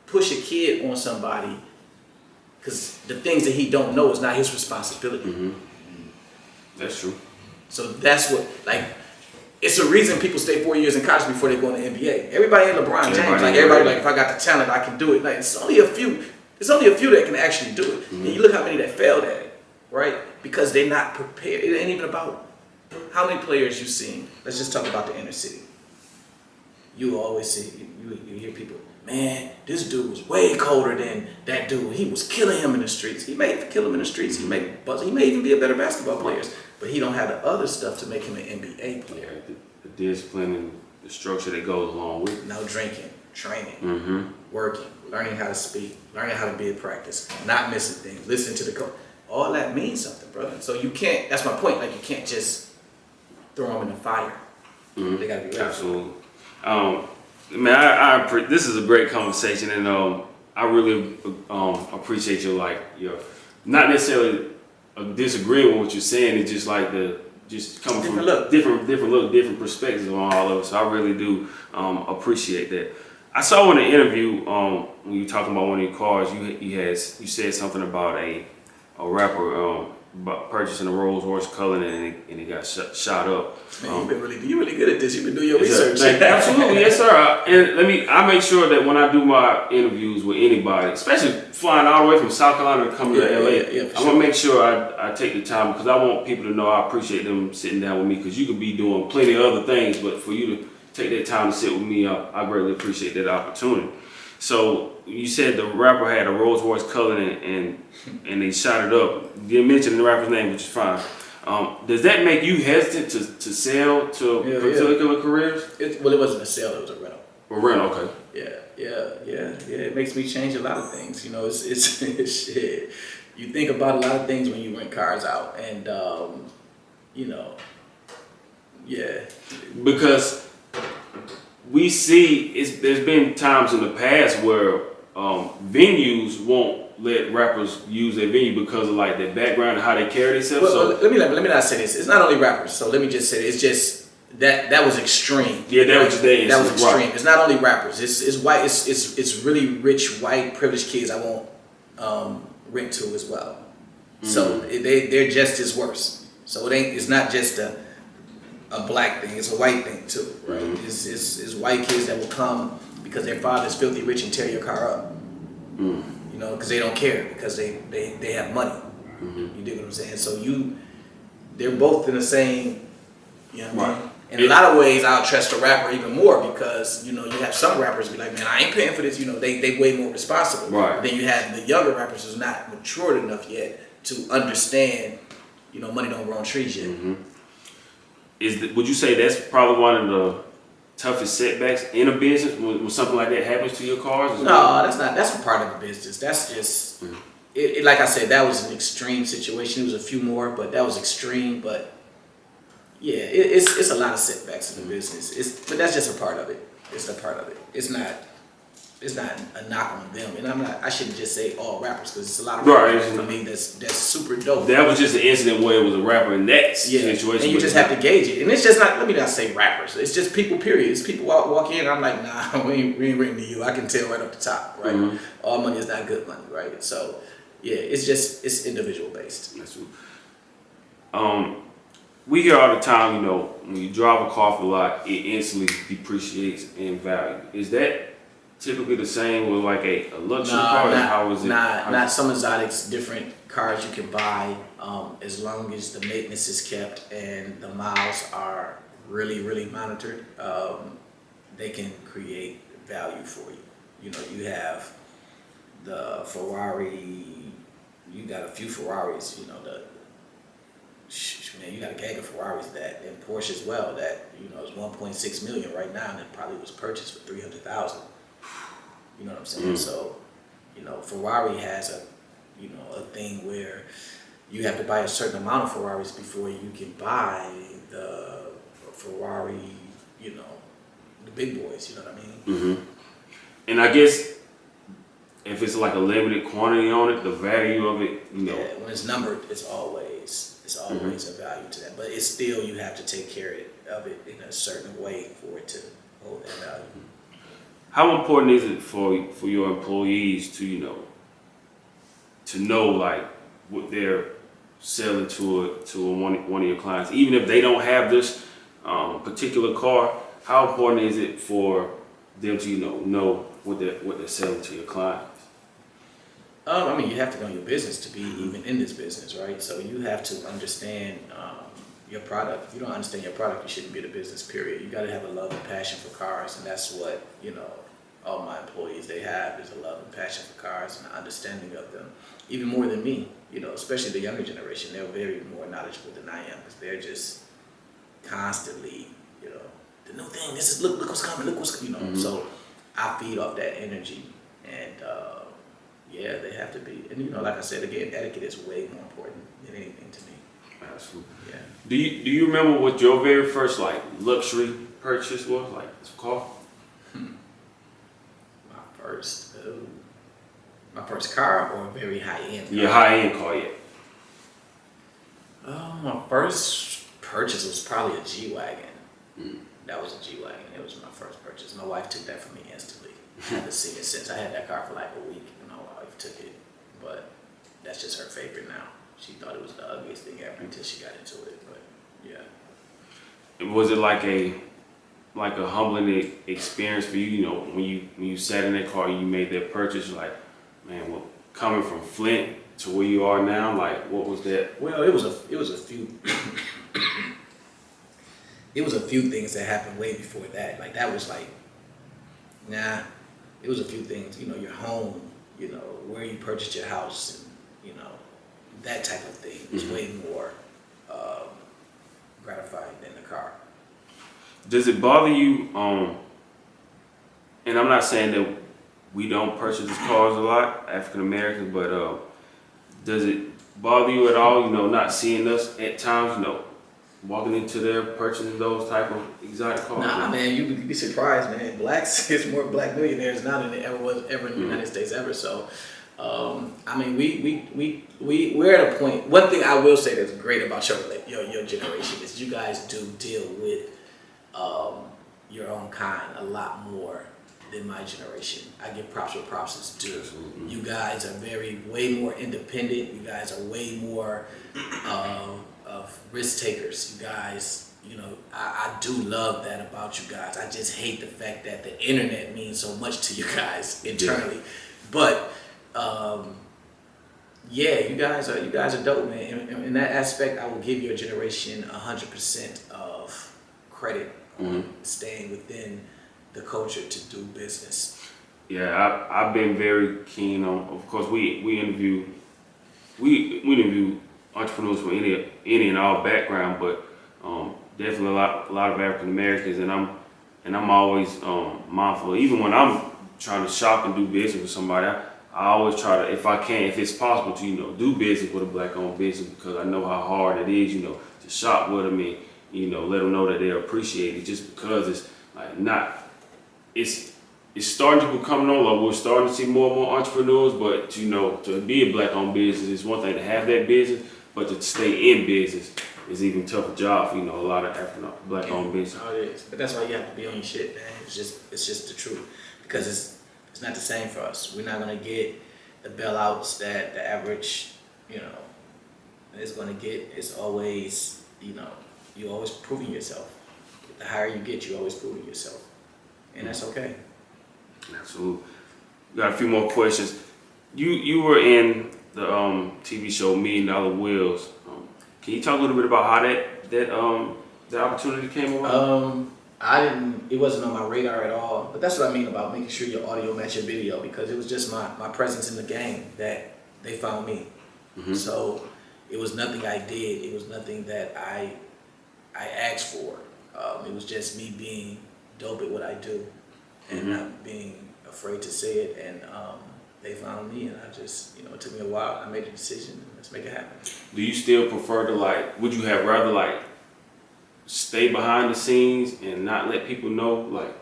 push a kid on somebody because the things that he don't know is not his responsibility. Mm-hmm. That's true. So that's what, like, it's a reason people stay 4 years in college before they go in the NBA. Everybody ain't LeBron James. Everybody like, if I got the talent, I can do it. Like, it's only a few that can actually do it. Mm-hmm. And you look how many that failed at it, right? Because they're not prepared. It ain't even about how many players you've seen. Let's just talk about the inner city. You always see, you hear people, man, this dude was way colder than that dude. He was killing him in the streets. He may kill him in the streets. He may even be a better basketball player. But he don't have the other stuff to make him an NBA player. Yeah, the discipline and the structure that goes along with it. No drinking, training, working, learning how to speak, learning how to be at practice, not missing things, listening to the coach. All that means something, brother. So you can't, that's my point, like you can't just throw them in the fire. Mm-hmm. They gotta be ready. Absolutely. Man, this is a great conversation, and I really appreciate your not necessarily disagreeing with what you're saying. It's just like coming from different perspectives on all of it. So I really do appreciate that. I saw in the interview when you were talking about one of your cars, you said something about a rapper about purchasing a Rolls Royce Cullinan and it got shot up. Man, you really good at this. You've been doing your research. Absolutely, yes, sir. And I make sure that when I do my interviews with anybody, especially flying all the way from South Carolina to come to LA, I want to make sure I take the time because I want people to know I appreciate them sitting down with me because you could be doing plenty of other things, but for you to take that time to sit with me, I greatly appreciate that opportunity. So you said the rapper had a Rolls Royce Cullinan and they shot it up. You didn't mention the rapper's name, which is fine. Does that make you hesitant to sell to particular careers? It wasn't a sale; it was a rental. A rental, okay. Yeah. It makes me change a lot of things. You know, it's shit. You think about a lot of things when you rent cars out, and because we see there's been times in the past where venues won't let rappers use their venue because of like their background and how they carry themselves. Well, let me not say this. It's not only rappers. So let me just say it's just that was extreme. Yeah, that was extreme. Right. It's not only rappers. It's white. It's really rich white privileged kids. I won't rent to as well. Mm-hmm. So they're just as worse. So it's not just a black thing. It's a white thing too, right? Mm-hmm. It's white kids that will come because their father's filthy rich and tear your car up. Mm. You know, because they don't care because they have money. Mm-hmm. You dig what I'm saying? So they're both in the same. You know what I mean? In a lot of ways, I'll trust a rapper even more because you have some rappers be like, man, I ain't paying for this. You know, they way more responsible. Right. Then you have the younger rappers who's not matured enough yet to understand. You know, money don't grow on trees yet. Mm-hmm. Would you say that's probably one of the toughest setbacks in a business when something like that happens to your cars? No, that's not. That's a part of the business. That's just it. Like I said, that was an extreme situation. There was a few more, but that was extreme. But yeah, it's a lot of setbacks in the business. But that's just a part of it. It's a part of it. It's not a knock on them. And I shouldn't just say all rappers because it's a lot of rappers for me that's super dope. That was just an incident where it was a rapper in that situation. And you just have to gauge it. And it's just not, let me not say rappers. It's just people, period. It's people walk in, I'm like, nah, we ain't renting to you. I can tell right up the top, right? Mm-hmm. All money is not good money, right? So, yeah, it's individual based. That's true. We hear all the time, when you drive a car for a lot, it instantly depreciates in value. Is that typically the same with like a luxury car? How is it? Not some exotics, different cars you can buy as long as the maintenance is kept and the miles are really, really monitored. They can create value for you. You know, you have the Ferrari, you got a few Ferraris, you got a gang of Ferraris and Porsche as well that, is 1.6 million right now and it probably was purchased for 300,000. You know what I'm saying? Mm. So Ferrari has a thing where you have to buy a certain amount of Ferraris before you can buy the Ferrari, the big boys, you know what I mean? Mm-hmm. And I guess if it's like a limited quantity on it, the value of it, Yeah, when it's numbered, it's always a value to that. But it's still, you have to take care of it in a certain way for it to hold that value. How important is it for your employees to know like what they're selling to one of your clients, even if they don't have this particular car? How important is it for them to know what they're selling to your clients? You have to know your business to be even in this business, right? So you have to understand your product. If you don't understand your product, you shouldn't be in a business, period. You got to have a love and passion for cars, and that's what, all my employees, they have, is a love and passion for cars and an understanding of them, even more than me, especially the younger generation. They're very more knowledgeable than I am, because they're just constantly, the new thing, this is, look what's coming, So I feed off that energy, and yeah, they have to be. And like I said again, etiquette is way more important than anything to me. Absolutely. Yeah. Do you remember what your very first like luxury purchase was, like this car? My first car, or a very high end car? Your high end car, yeah. My first purchase was probably a G-Wagon. That was a G-Wagon. It was my first purchase. My wife took that from me instantly. I haven't seen it since. I had that car for like a week, and my wife took it. But that's just her favorite now. She thought it was the ugliest thing ever until she got into it. But yeah. Was it like a humbling experience for you? When you sat in that car, you made that purchase. Like, man, well, coming from Flint to where you are now, like, what was that? Well, it was a few. It was a few things that happened way before that. Like, that was like, nah. It was a few things. Your home. Where you purchased your house, and that type of thing was way more gratifying than the car. Does it bother you? And I'm not saying that we don't purchase cars a lot, African Americans, but does it bother you at all? Not seeing us at times, walking into there purchasing those type of exotic cars. Nah, man, you'd be surprised, man. There's more black millionaires now than there ever was in the United States ever. So, we're at a point. One thing I will say that's great about your generation is you guys do deal with your own kind a lot more than my generation. I give props where props is due. You guys are way more independent. You guys are way more of risk takers. You guys, I do love that about you guys. I just hate the fact that the internet means so much to you guys internally. Yeah. But yeah, you guys are dope, man. In that aspect, I will give your generation 100% of credit on staying within the culture to do business. Yeah, I've been very keen on. Of course, we interview entrepreneurs from any and all background, but definitely a lot of African Americans, and I'm always mindful. Even when I'm trying to shop and do business with somebody, I always try to, if it's possible, to do business with a black-owned business, because I know how hard it is, to shop with them and let them know that they're appreciated. Just because it's like it's starting to become normal. We're starting to see more and more entrepreneurs, but to be a black-owned business, it's one thing to have that business, but to stay in business is an even tougher job for a lot of African black-owned business. Oh, it is. But that's why you have to be on your shit, man. It's just the truth, because it's not the same for us. We're not gonna get the bailouts that the average, is gonna get. It's always, you're always proving yourself. The higher you get, you're always proving yourself, and that's okay. Absolutely. Got a few more questions. You were in the TV show $1 Million Wheels. Can you talk a little bit about how that opportunity came about? It wasn't on my radar at all, but that's what I mean about making sure your audio match your video, because it was just my presence in the game that they found me. So it was nothing I did. It was nothing that I asked for. It was just me being dope at what I do and not being afraid to say it. And they found me, and I just, it took me a while. I made a decision, and let's make it happen. Do you still prefer to like? Would you have rather like stay behind the scenes and not let people know like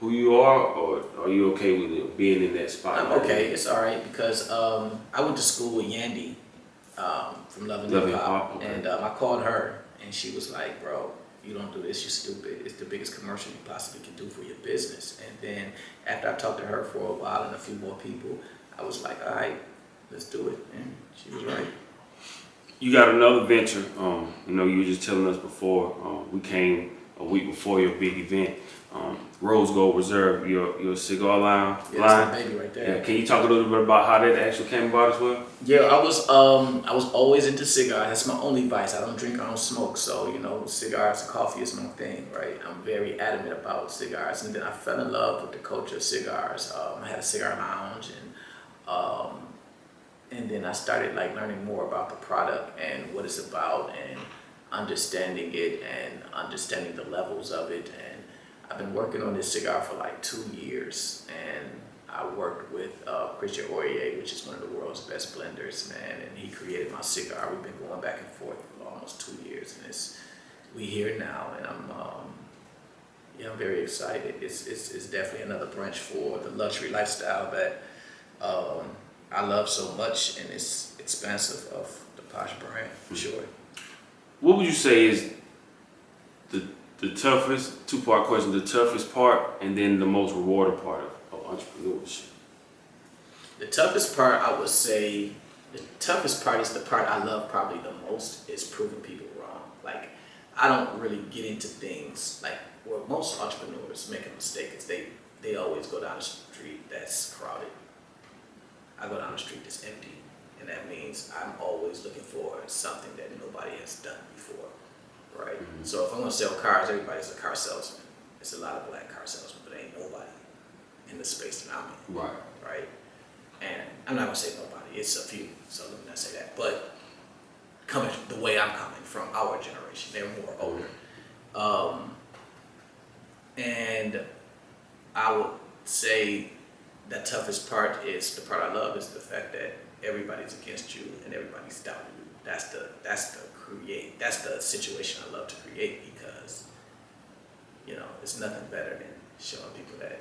who you are, or are you okay with it being in that spot? I'm okay. It's all right because I went to school with Yandy from Love and Hip Hop, okay. and I called her, and she was like, "Bro, you don't do this. You're stupid. It's the biggest commercial you possibly can do for your business." And then after I talked to her for a while and a few more people, I was like, "All right, let's do it." And she was right. You got another venture. You were just telling us before. We came a week before your big event. Rose Gold Reserve, your cigar line. Yeah, that's my baby right there. Yeah. Can you talk a little bit about how that actually came about as well? Yeah, I was always into cigars. That's my only vice. I don't drink, I don't smoke. So, cigars and coffee is my thing, right? I'm very adamant about cigars. And then I fell in love with the culture of cigars. I had a cigar lounge, and then I started like learning more about the product and what it's about, and understanding it and understanding the levels of it. And I've been working on this cigar for like 2 years, and I worked with Christian Aurier, which is one of the world's best blenders, man, and he created my cigar. We've been going back and forth for almost 2 years, and we here now, and I'm very excited. It's definitely another branch for the luxury lifestyle that I love so much, and it's expansive of the Posh brand, for sure. What would you say is the toughest, two-part question, the toughest part and then the most rewarding part of entrepreneurship? The toughest part, I would say, the toughest part is the part I love probably the most, is proving people wrong. Like, I don't really get into things, like, where most entrepreneurs make a mistake is they always go down the street that's crowded. I go down the street that's empty, and that means I'm always looking for something that nobody has done before, right? Mm-hmm. So if I'm gonna sell cars, everybody's a car salesman. It's a lot of black car salesmen, but ain't nobody in the space that I'm in, right? And I'm not gonna say nobody, it's a few, so let me not say that. But coming the way I'm coming from our generation, they're more older. And I would say the toughest part is, the part I love is the fact that everybody's against you and everybody's doubting you. That's the situation I love to create, because it's nothing better than showing people that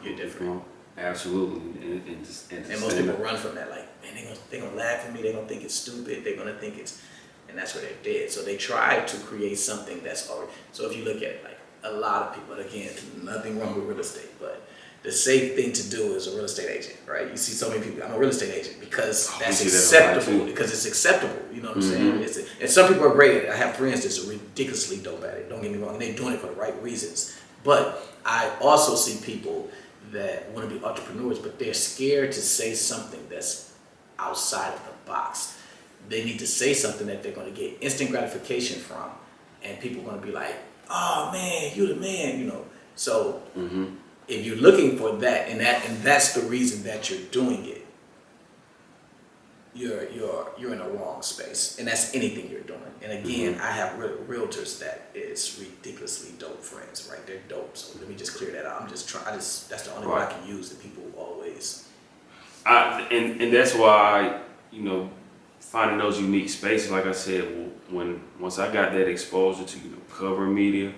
you're different. Absolutely, and most people run from that. Like, man, they're gonna laugh at me. They're gonna think it's stupid. They're gonna think it's, and that's what they're dead. So they try to create something that's already. So if you look at like a lot of people, again, nothing wrong with real estate, but the safe thing to do is a real estate agent, right? You see so many people, I'm a real estate agent, because that's acceptable, because it's acceptable, you know what I'm saying? And some people are great at it. I have friends that's ridiculously dope at it, don't get me wrong, and they're doing it for the right reasons. But I also see people that want to be entrepreneurs, but they're scared to say something that's outside of the box. They need to say something that they're going to get instant gratification from, and people are going to be like, oh man, you the man, So if you're looking for that, and that's the reason that you're doing it, you're in a wrong space, and that's anything you're doing. And again, I have realtors that is ridiculously dope friends, right? They're dope. So let me just clear that out. That's the only one I can use that people always. And that's why finding those unique spaces, like I said, once I got that exposure to covering media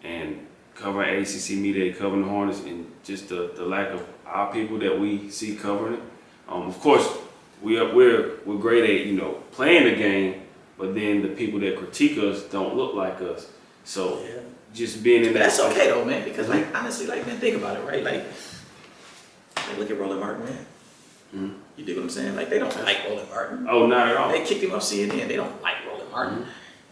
and covering ACC media, covering the Hornets, and just the lack of our people that we see covering it. Of course, we're great at playing the game, but then the people that critique us don't look like us. So just being in that. That's okay though, man. Because honestly, man, think about it, right? Like look at Roland Martin, man. You dig what I'm saying? Like, they don't like Roland Martin. Oh, not at all. They kicked him off CNN. They don't like Roland Martin.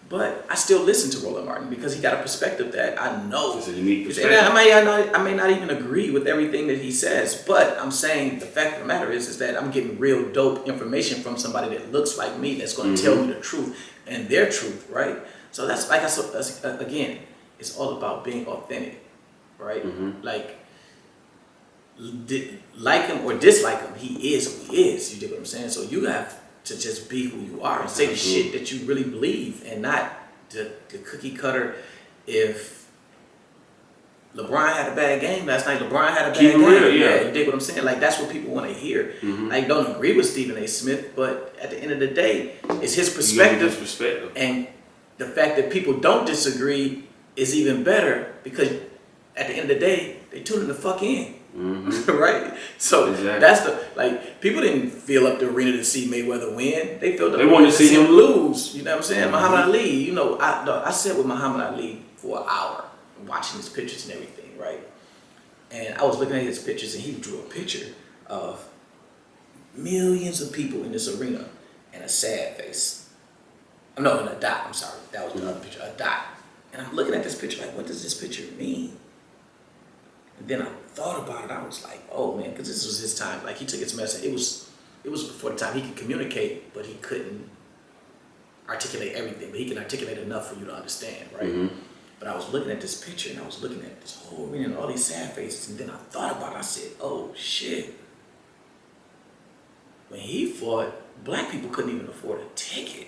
But I still listen to Roland Martin because he got a perspective that I know. It's a unique perspective. And I may not even agree with everything that he says, but I'm saying the fact of the matter is that I'm getting real dope information from somebody that looks like me, that's going to tell me the truth and their truth, right? So that's again, it's all about being authentic, right? Like him or dislike him, he is who he is. You dig what I'm saying? So you have to just be who you are and say the shit that you really believe, and not the cookie cutter. If LeBron had a bad game last night. LeBron had a bad Keep it game. real, yeah. You dig what I'm saying? Like, that's what people want to hear. Like, don't agree with Stephen A. Smith, but at the end of the day, it's his perspective. And the fact that people don't disagree is even better because at the end of the day, they tune the fuck in. Right? So that's people didn't fill up the arena to see Mayweather win. They filled up the arena to see him lose. You know what I'm saying? Muhammad Ali, you know, I sat with Muhammad Ali for an hour watching his pictures and everything, right? And I was looking at his pictures and he drew a picture of millions of people in this arena and a sad face. No, in a dot, I'm sorry. That was the other picture, a dot. And I'm looking at this picture like, what does this picture mean? And then I thought about it. I was like, oh man, because this was his time. Like he took his message. It was before the time he could communicate, but he couldn't articulate everything. But he can articulate enough for you to understand, right? But I was looking at this picture and I was looking at this whole arena and all these sad faces. And then I thought about it. I said, oh shit. When he fought, black people couldn't even afford a ticket.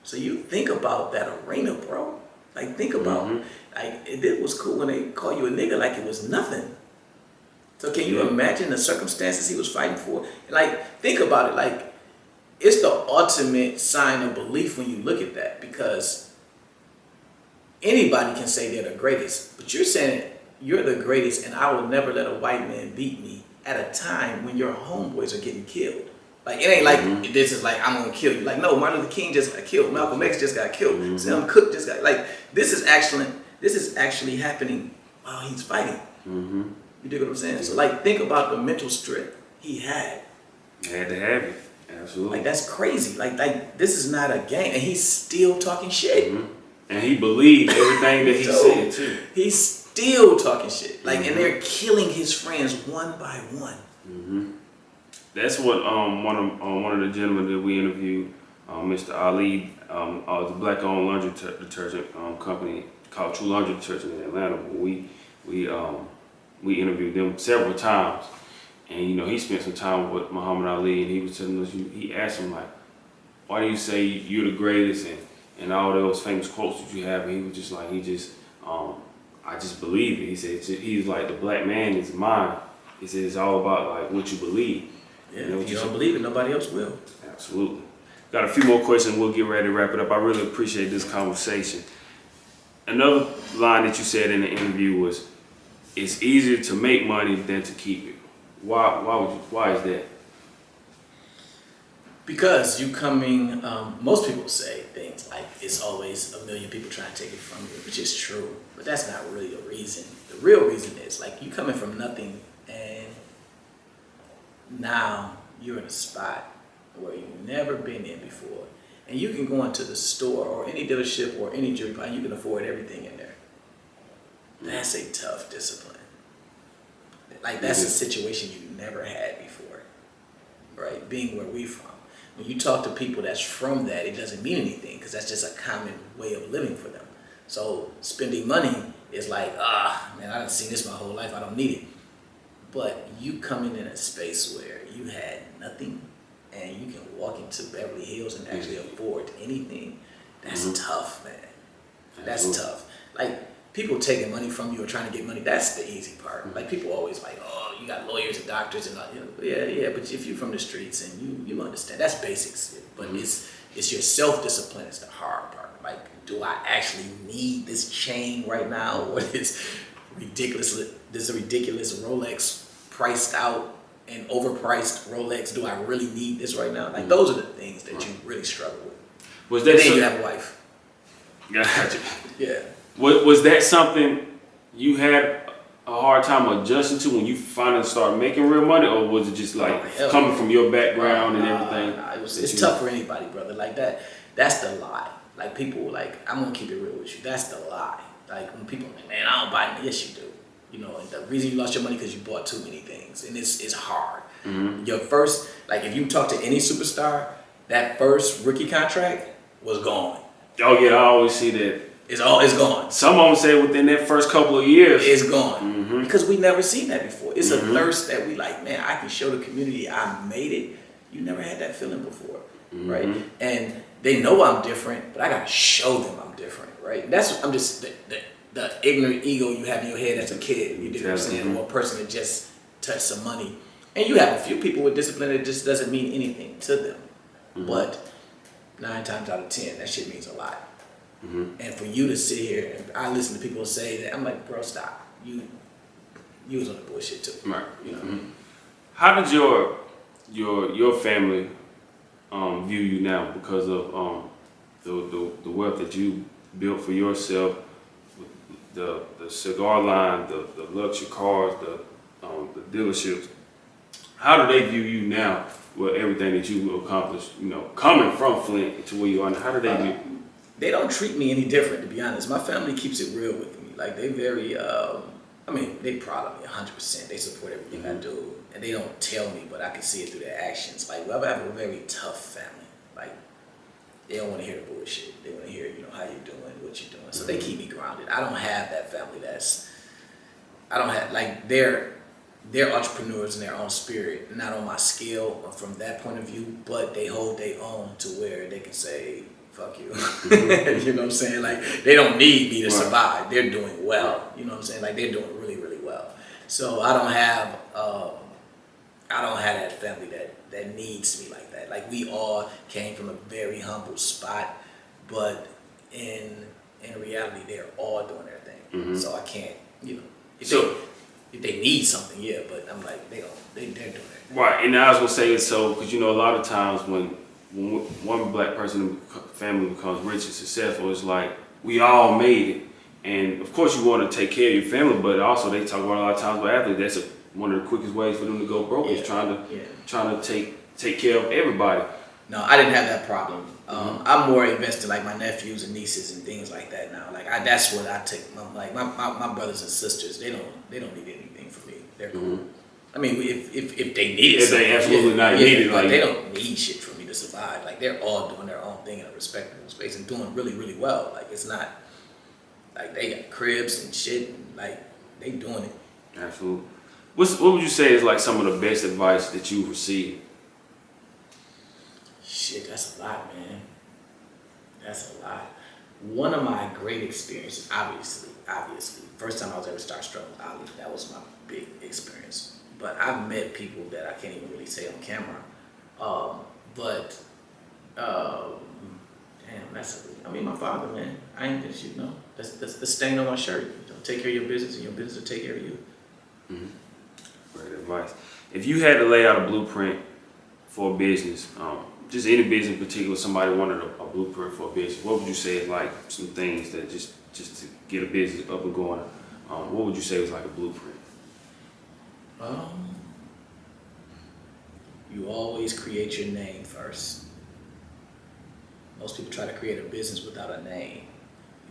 So you think about that arena, bro. Like think about, like it was cool when they call you a nigga like it was nothing. So can you imagine the circumstances he was fighting for? Like think about it, like it's the ultimate sign of belief when you look at that because anybody can say they're the greatest, but you're saying you're the greatest and I will never let a white man beat me at a time when your homeboys are getting killed. Like it ain't like this is like I'm gonna kill you. Like no, Martin Luther King just got killed. Malcolm X just got killed. Sam Cooke just got like this is actually happening while he's fighting. You dig what I'm saying? So like think about the mental strength he had. Had to have it. Absolutely. Like that's crazy. Like this is not a game, and he's still talking shit. And he believed everything that he said too. He's still talking shit. Like and they're killing his friends one by one. That's what one of the gentlemen that we interviewed, Mr. Ali, the black-owned laundry detergent company called True Laundry Detergent in Atlanta. We interviewed them several times, and you know he spent some time with Muhammad Ali, and he was telling us. He asked him like, "Why do you say you're the greatest?" and all those famous quotes that you have. And he was just like, I just believe it. He said he's like the black man is mine. He said it's all about like what you believe. Yeah, if you don't believe it, nobody else will. Absolutely. Got a few more questions. We'll get ready to wrap it up. I really appreciate this conversation. Another line that you said in the interview was, "It's easier to make money than to keep it." Why is that? Because most people say things like it's always a million people trying to take it from you, which is true, but that's not really the reason. The real reason is like you coming from nothing and now you're in a spot where you've never been in before, and you can go into the store or any dealership or any jewelry bar and you can afford everything in there. That's a tough discipline. Like that's a situation you never had before, right? Being where we from. When you talk to people that's from that, it doesn't mean anything because that's just a common way of living for them. So spending money is like, man, I done seen this my whole life. I don't need it. But you coming in a space where you had nothing and you can walk into Beverly Hills and actually afford anything, that's tough, man. That's tough. Like people taking money from you or trying to get money, that's the easy part. Like people always like, oh, you got lawyers and doctors and all, you know, yeah. But if you're from the streets and you understand, that's basics. But it's your self-discipline is the hard part. Like, do I actually need this chain right now, or this ridiculous Rolex priced out and overpriced Rolex? Do I really need this right now? Like those are the things that you really struggle with. Was that then you have a wife. Gotcha. Yeah. Was that something you had a hard time adjusting to when you finally started making real money, or was it just like coming from your background and everything? It's tough for anybody, brother. Like that. That's the lie. Like people like, I'm gonna keep it real with you. That's the lie. Like when people are like, man, I don't buy it. Yes, you do. You know, and the reason you lost your money because you bought too many things, and it's hard. Your first, like if you talk to any superstar, that first rookie contract was gone. Oh yeah, I always see that. It's gone. Some of them say within that first couple of years, it's gone because we never seen that before. It's a thirst that we like. Man, I can show the community I made it. You never had that feeling before, right? And they know I'm different, but I gotta show them I'm different, right? That's what I'm just the ignorant ego you have in your head as a kid. You know what I'm saying? Mm-hmm. Or a person that just touched some money. And you have a few people with discipline that just doesn't mean anything to them. Mm-hmm. But 9 times out of 10, that shit means a lot. Mm-hmm. And for you to sit here, and I listen to people say that, I'm like, bro, stop. You was on the bullshit too. Right. You know? Mm-hmm. How did your family view you now because of the wealth that you built for yourself, the cigar line, the luxury cars, the dealerships? How do they view you now with everything that you accomplished? You know, coming from Flint to where you are now, how do they view? They don't treat me any different, to be honest. My family keeps it real with me. Like, they very, they proud of me 100%. They support everything I do. And they don't tell me, but I can see it through their actions. Like, I have a very tough family. Like, they don't want to hear the bullshit. They want to hear, how you're doing, what you're doing. So they keep me grounded. I don't have that family they're entrepreneurs in their own spirit, not on my scale or from that point of view, but they hold their own to where they can say, fuck you. You know what I'm saying? Like, they don't need me to survive. They're doing well. You know what I'm saying? Like, they're doing really, really well. So I don't have that family that needs me like that. Like, we all came from a very humble spot, but in reality, they're all doing their thing. Mm-hmm. So I can't, if they need something, yeah, but I'm like, they're doing it. Right, and I was gonna say it so, because a lot of times when one black person in the family becomes rich and successful, it's like we all made it, and of course you want to take care of your family, but also they talk about a lot of times about athletes. That's one of the quickest ways for them to go broke is trying to take care of everybody. No, I didn't have that problem. I'm more invested like my nephews and nieces and things like that now. Like that's what I take. My brothers and sisters, they don't need anything from me. They're cool. Mm-hmm. I mean, if they need it, if they absolutely not need it, like they don't need shit from me to survive. Like they're all doing their own thing in a respectable space and doing really, really well. Like it's not like they got cribs and shit. And, like they doing it. Absolutely. What would you say is like some of the best advice that you've received? Shit, that's a lot, man. That's a lot. One of my great experiences, obviously, first time I was ever starstruck with Ali, that was my big experience. But I've met people that I can't even really say on camera. Damn, my father, man. I ain't this, that's the stain on my shirt. Take care of your business, and your business will take care of you. Mm-hmm. Great advice. If you had to lay out a blueprint for a business, just any business in particular, somebody wanted a blueprint for a business, what would you say is like some things that just to get a business up and going, what would you say was like a blueprint? You always create your name first. Most people try to create a business without a name.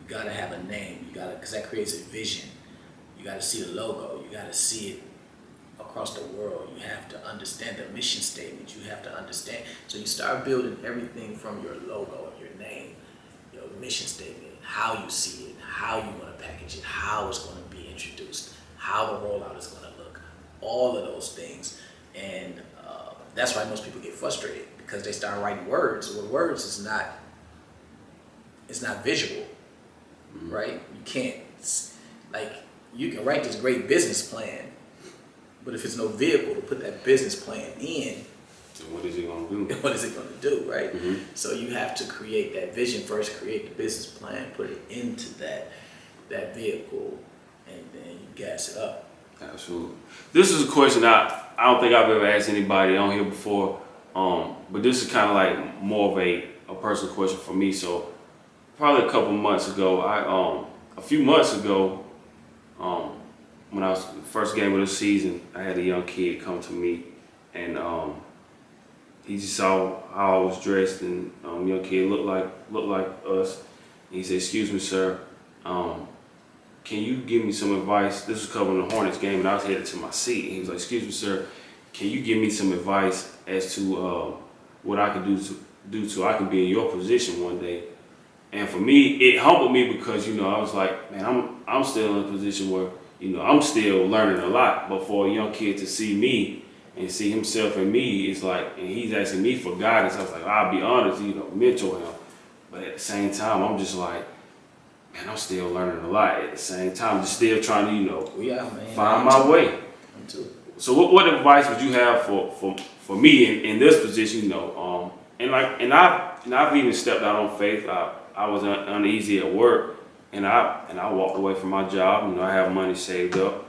You gotta have a name. Because that creates a vision. You gotta see the logo. You gotta see it across the world. You have to understand the mission statement. You have to understand. So you start building everything from your logo, your name, your mission statement, how you see it, how you want to package it, how it's going to be introduced, how the rollout is going to look, all of those things. And that's why most people get frustrated because they start writing words. Well, words is not visual, right? You can't, you can write this great business plan, but if it's no vehicle to put that business plan in, so what is it going to do? What is it going to do, right? Mm-hmm. So you have to create that vision first, create the business plan, put it into that vehicle, and then you gas it up. Absolutely. This is a question I don't think I've ever asked anybody on here before, but this is kind of like more of a personal question for me. So probably a couple months ago, a few months ago, when I was first game of the season, I had a young kid come to me, and he just saw how I was dressed, and young kid looked like us. And he said, "Excuse me, sir, can you give me some advice?" This was covering the Hornets game, and I was headed to my seat. And he was like, "Excuse me, sir, can you give me some advice as to what I can do so I can be in your position one day?" And for me, it humbled me because I was like, man, I'm still in a position where I'm still learning a lot. But for a young kid to see me and see himself in me, it's like, and he's asking me for guidance. I was like, I'll be honest, mentor him. But at the same time, I'm just like, man, I'm still learning a lot at the same time. Just still trying to, Man. find my way. Me too. So what advice would you have for me in this position, and I've even stepped out on faith. I was uneasy at work, and I walked away from my job. I have money saved up,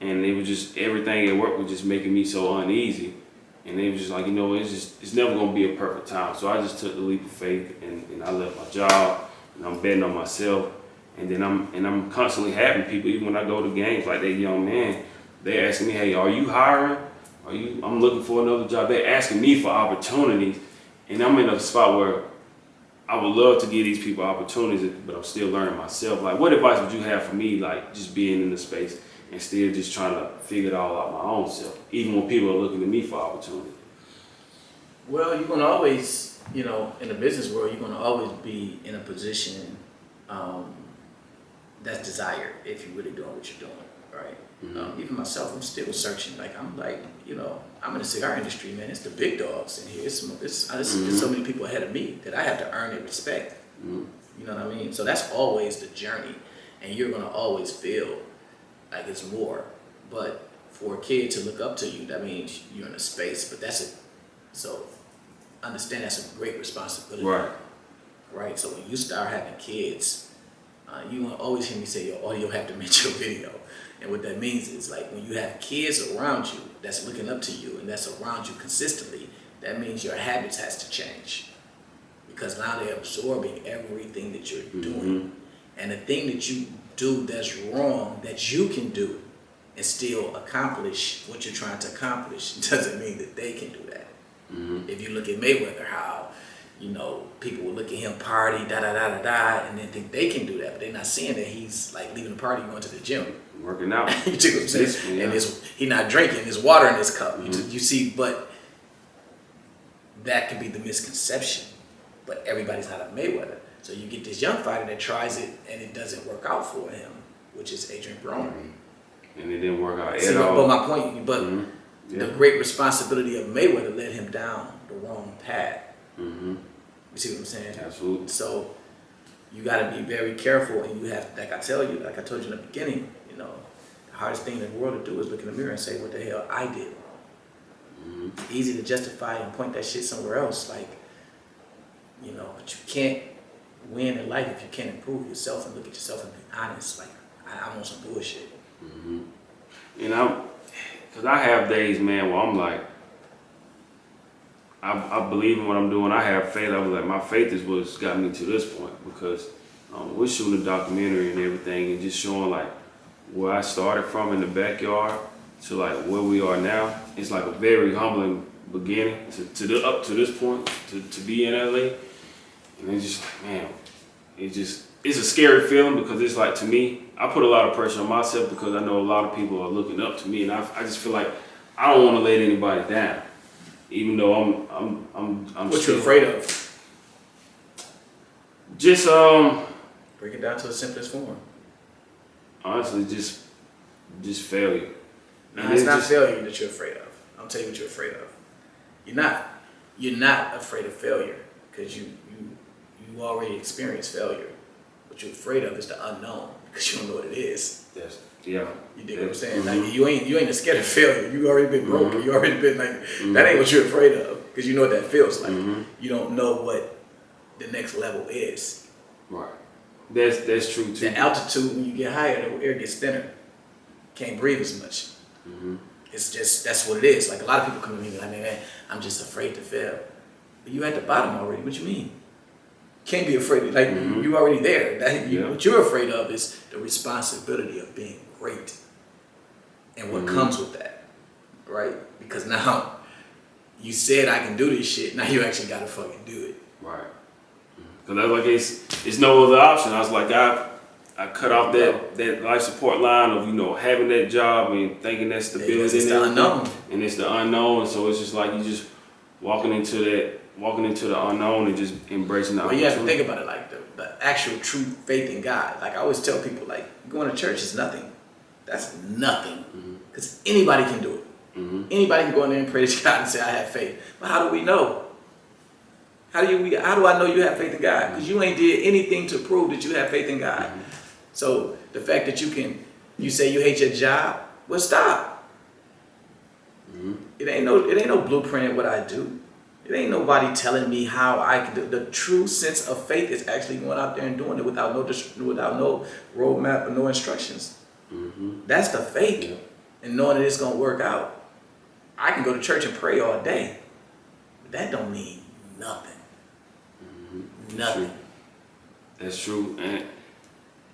and it was just everything at work was just making me so uneasy. And they was just like, it's never gonna be a perfect time. So I just took the leap of faith, and I left my job, and I'm betting on myself. And then I'm constantly having people, even when I go to games, like that young man, they're asking me, hey, are you hiring? I'm looking for another job. They're asking me for opportunities, and I'm in a spot where I would love to give these people opportunities, but I'm still learning myself. Like, what advice would you have for me, like just being in the space and still just trying to figure it all out my own self, even when people are looking to me for opportunity? Well, you're gonna always, in the business world, you're gonna always be in a position that's desired if you're really doing what you're doing, right? Mm-hmm. Even myself, I'm still searching. Like I'm in the cigar industry, man. It's the big dogs in here. There's so many people ahead of me that I have to earn their respect. Mm-hmm. You know what I mean? So that's always the journey, and you're gonna always feel like it's more. But for a kid to look up to you, that means you're in a space. But so understand that's a great responsibility. Right. Right. So when you start having kids, you will always hear me say your audio have to match your video. And what that means is, like, when you have kids around you that's looking up to you and that's around you consistently, that means your habits has to change. Because now they're absorbing everything that you're doing. And the thing that you do that's wrong, that you can do and still accomplish what you're trying to accomplish, doesn't mean that they can do that. If you look at Mayweather, how people will look at him party, and then think they can do that, but they're not seeing that he's like leaving the party, going to the gym, working out. You see what I'm saying? And he's not drinking. There's water in his cup. You see, but that could be the misconception. But everybody's not a Mayweather, so you get this young fighter that tries it and it doesn't work out for him, which is Adrian Broner. And it didn't work out at all. But my point, the great responsibility of Mayweather led him down the wrong path. You see what I'm saying? Absolutely. So you got to be very careful, and you have, like I told you in the beginning, the hardest thing in the world to do is look in the mirror and say, what the hell I did. It's easy to justify and point that shit somewhere else, but you can't win in life if you can't improve yourself and look at yourself and be honest. Like, I'm on some bullshit. Because I have days, man, where I'm like, I believe in what I'm doing. I have faith. I was like, my faith is what's got me to this point, because we're shooting a documentary and everything and just showing like where I started from in the backyard to like where we are now. It's like a very humbling beginning up to this point to be in LA. And it's just like, man, it's a scary feeling, because it's like, to me, I put a lot of pressure on myself because I know a lot of people are looking up to me, and I just feel like I don't want to let anybody down. Even though I'm what you afraid of? Just break it down to the simplest form. Honestly, just failure. No, it's not failure that you're afraid of. I'll tell you what you're afraid of. You're not afraid of failure, because you already experienced failure. What you're afraid of is the unknown, because you don't know what it is. Yes. Yeah. You dig what I'm saying? Like, you ain't scared of failure. You already been broken. You already been like, that ain't what you're afraid of, because you know what that feels like. You don't know what the next level is. Right. That's true too. The altitude, when you get higher, the air gets thinner. Can't breathe as much. It's just, that's what it is. Like, a lot of people come to me like, man, I'm just afraid to fail. But you at the bottom already. What you mean? Can't be afraid. Like, you already there. What you're afraid of is the responsibility of being great and what comes with that, right? Because now you said I can do this shit. Now you actually gotta fucking do it. Right. Because that's like, it's no other option. I was like, I cut off that life support line of having that job and thinking that stability. It's the unknown. And it's the unknown. So it's just like you just walking into the unknown and just embracing the opportunity. You have to think about it like the actual true faith in God. Like, I always tell people, like, going to church is nothing. That's nothing. Because anybody can do it. Anybody can go in there and pray to God and say, I have faith. But how do we know? How do I know you have faith in God? Because you ain't did anything to prove that you have faith in God. So the fact that you say you hate your job, well, stop. It ain't no blueprint in what I do. It ain't nobody telling me how I can do. The true sense of faith is actually going out there and doing it without no roadmap or no instructions. That's the faith, and knowing that it's gonna work out. I can go to church and pray all day, but that don't mean nothing. Nothing. That's true, and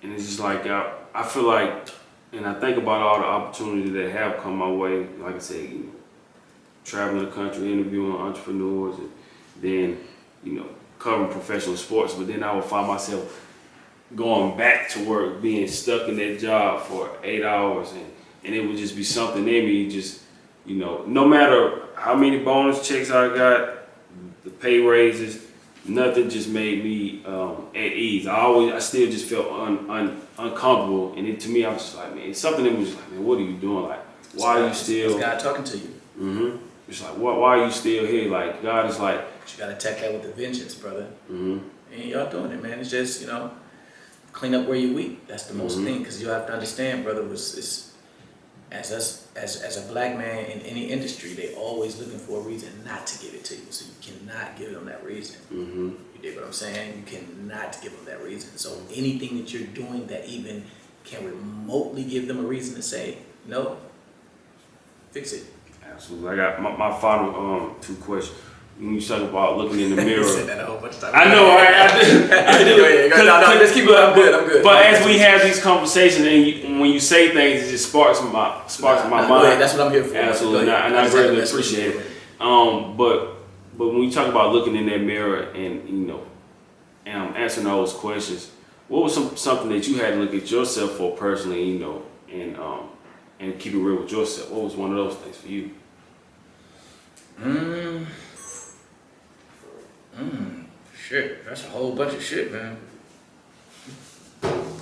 it's just like I feel like, and I think about all the opportunities that have come my way. Like I said, traveling the country, interviewing entrepreneurs, and then covering professional sports. But then I would find myself going back to work, being stuck in that job for 8 hours, and it would just be something in me. Just no matter how many bonus checks I got, the pay raises. Nothing just made me at ease. I still just felt uncomfortable, and to me, I was just like, man, it's something that was just like, man, what are you doing? Like, why are you still? It's God talking to you. It's like, why are you still here? Like, God is like. But you gotta attack that with a vengeance, brother. And y'all doing it, man. It's just clean up where you weak. That's the most thing, because you have to understand, brother. As a black man in any industry, they always looking for a reason not to give it to you. So you cannot give them that reason. You dig what I'm saying? You cannot give them that reason. So anything that you're doing that even can remotely give them a reason to say no, fix it. Absolutely. I got my final two questions. When you talk about looking in the mirror, You said that a whole bunch of times. I know, I do. Go ahead. No, just keep going. I'm good. But as we have these conversations, and when you say things, it just sparks my mind. Go ahead. That's what I'm here for. Absolutely, and I greatly appreciate it. But when you talk about looking in that mirror and answering those questions, what was something that you had to look at yourself for personally, and keep it real with yourself? What was one of those things for you? Shit, that's a whole bunch of shit, man.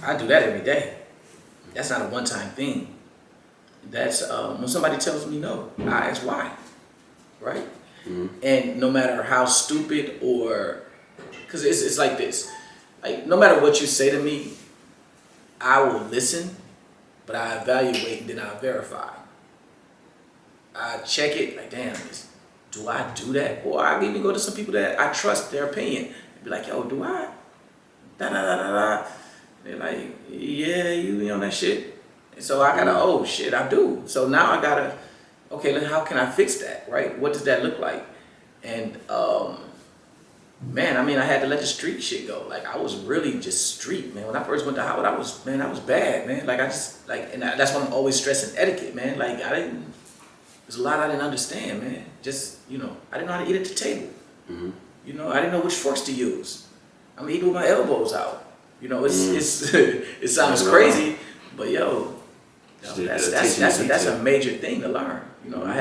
I do that every day. That's not a one-time thing. That's when somebody tells me no, I ask why, right? And no matter how stupid because it's like this, like no matter what you say to me, I will listen, but I evaluate and then I verify. I check it, like damn, do I do that? Or I even go to some people that I trust their opinion and be like, yo, do I? They're like, yeah, you be on that shit. And so I gotta, oh shit, I do. So now I gotta, okay, how can I fix that, right? What does that look like? And man, I mean, I had to let the street shit go. Like I was really just street, man. When I first went to Howard, I was bad, man. Like that's why I'm always stressing etiquette, man. Like there's a lot I didn't understand, man. Just, I didn't know how to eat at the table. I didn't know which forks to use. I'm eating with my elbows out. It sounds crazy, but that's a major thing to learn. I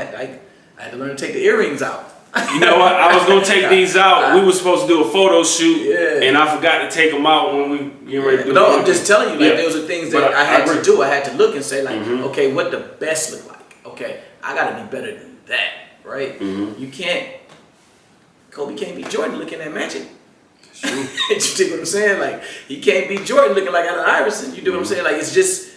had to learn to take the earrings out. You know what? I was gonna take these out. We were supposed to do a photo shoot, and I forgot to take them out when we get ready to do it. No, I'm just telling you, like those are things that I had to do. I had to look and say, like, okay, what the best look like? Okay, I gotta be better than that, right? Kobe can't be Jordan looking at Magic. True. You dig what I'm saying? Like he can't be Jordan looking like Allen Iverson. You do what I'm saying? Like it's just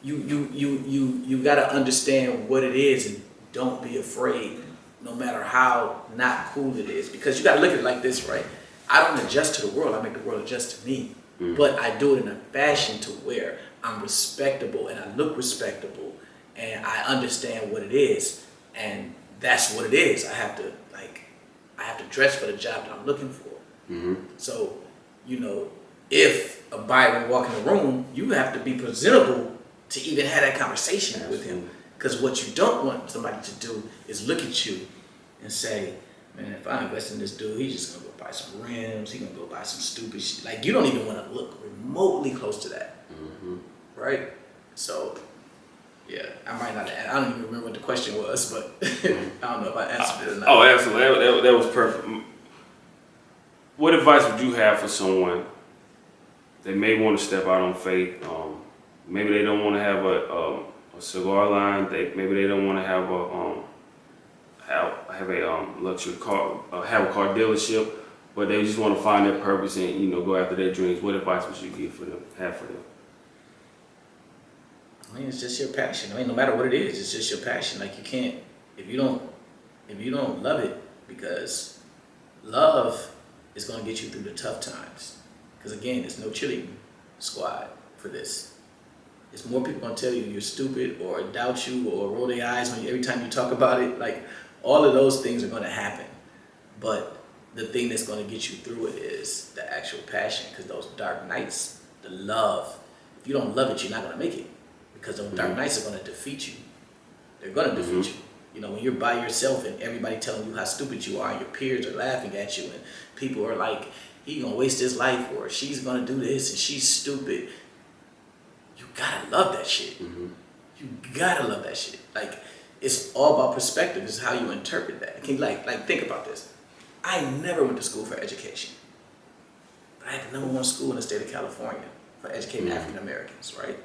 you gotta understand what it is and don't be afraid, no matter how not cool it is. Because you gotta look at it like this, right? I don't adjust to the world, I make the world adjust to me. But I do it in a fashion to where I'm respectable and I look respectable and I understand what it is. And that's what it is. I have to dress for the job that I'm looking for. So, if a Byron walk in the room, you have to be presentable to even have that conversation with him. Because what you don't want somebody to do is look at you and say, man, if I invest in this dude, he's just gonna go buy some rims, he's gonna go buy some stupid shit. Like you don't even want to look remotely close to that, right? So, yeah, I might not. I don't even remember what the question was, but I don't know if I answered it or not. Oh, absolutely, that was perfect. What advice would you have for someone that may want to step out on faith? Maybe they don't want to have a cigar line. Maybe they don't want to have a luxury car, have a car dealership. but they just want to find their purpose and, you know, go after their dreams. What advice would you have for them? I mean, it's just your passion. I mean, no matter what it is, it's just your passion. Like, you can't, if you don't love it, because love is going to get you through the tough times. Because again, there's no cheerleading squad for this. It's more people going to tell you you're stupid or doubt you or roll their eyes when every time you talk about it. Like, all of those things are going to happen. But the thing that's going to get you through it is the actual passion. Because those dark nights, the love, if you don't love it, you're not going to make it. Because those dark nights are going to defeat you. They're going to defeat you. You know, when you're by yourself and everybody telling you how stupid you are and your peers are laughing at you and people are like, he's going to waste his life or she's going to do this and she's stupid. You got to love that shit. You got to love that shit. Like, it's all about perspective. It's how you interpret that. Can you, like think about this. I never went to school for education. But I had the #1 school in the state of California for educating African Americans, right?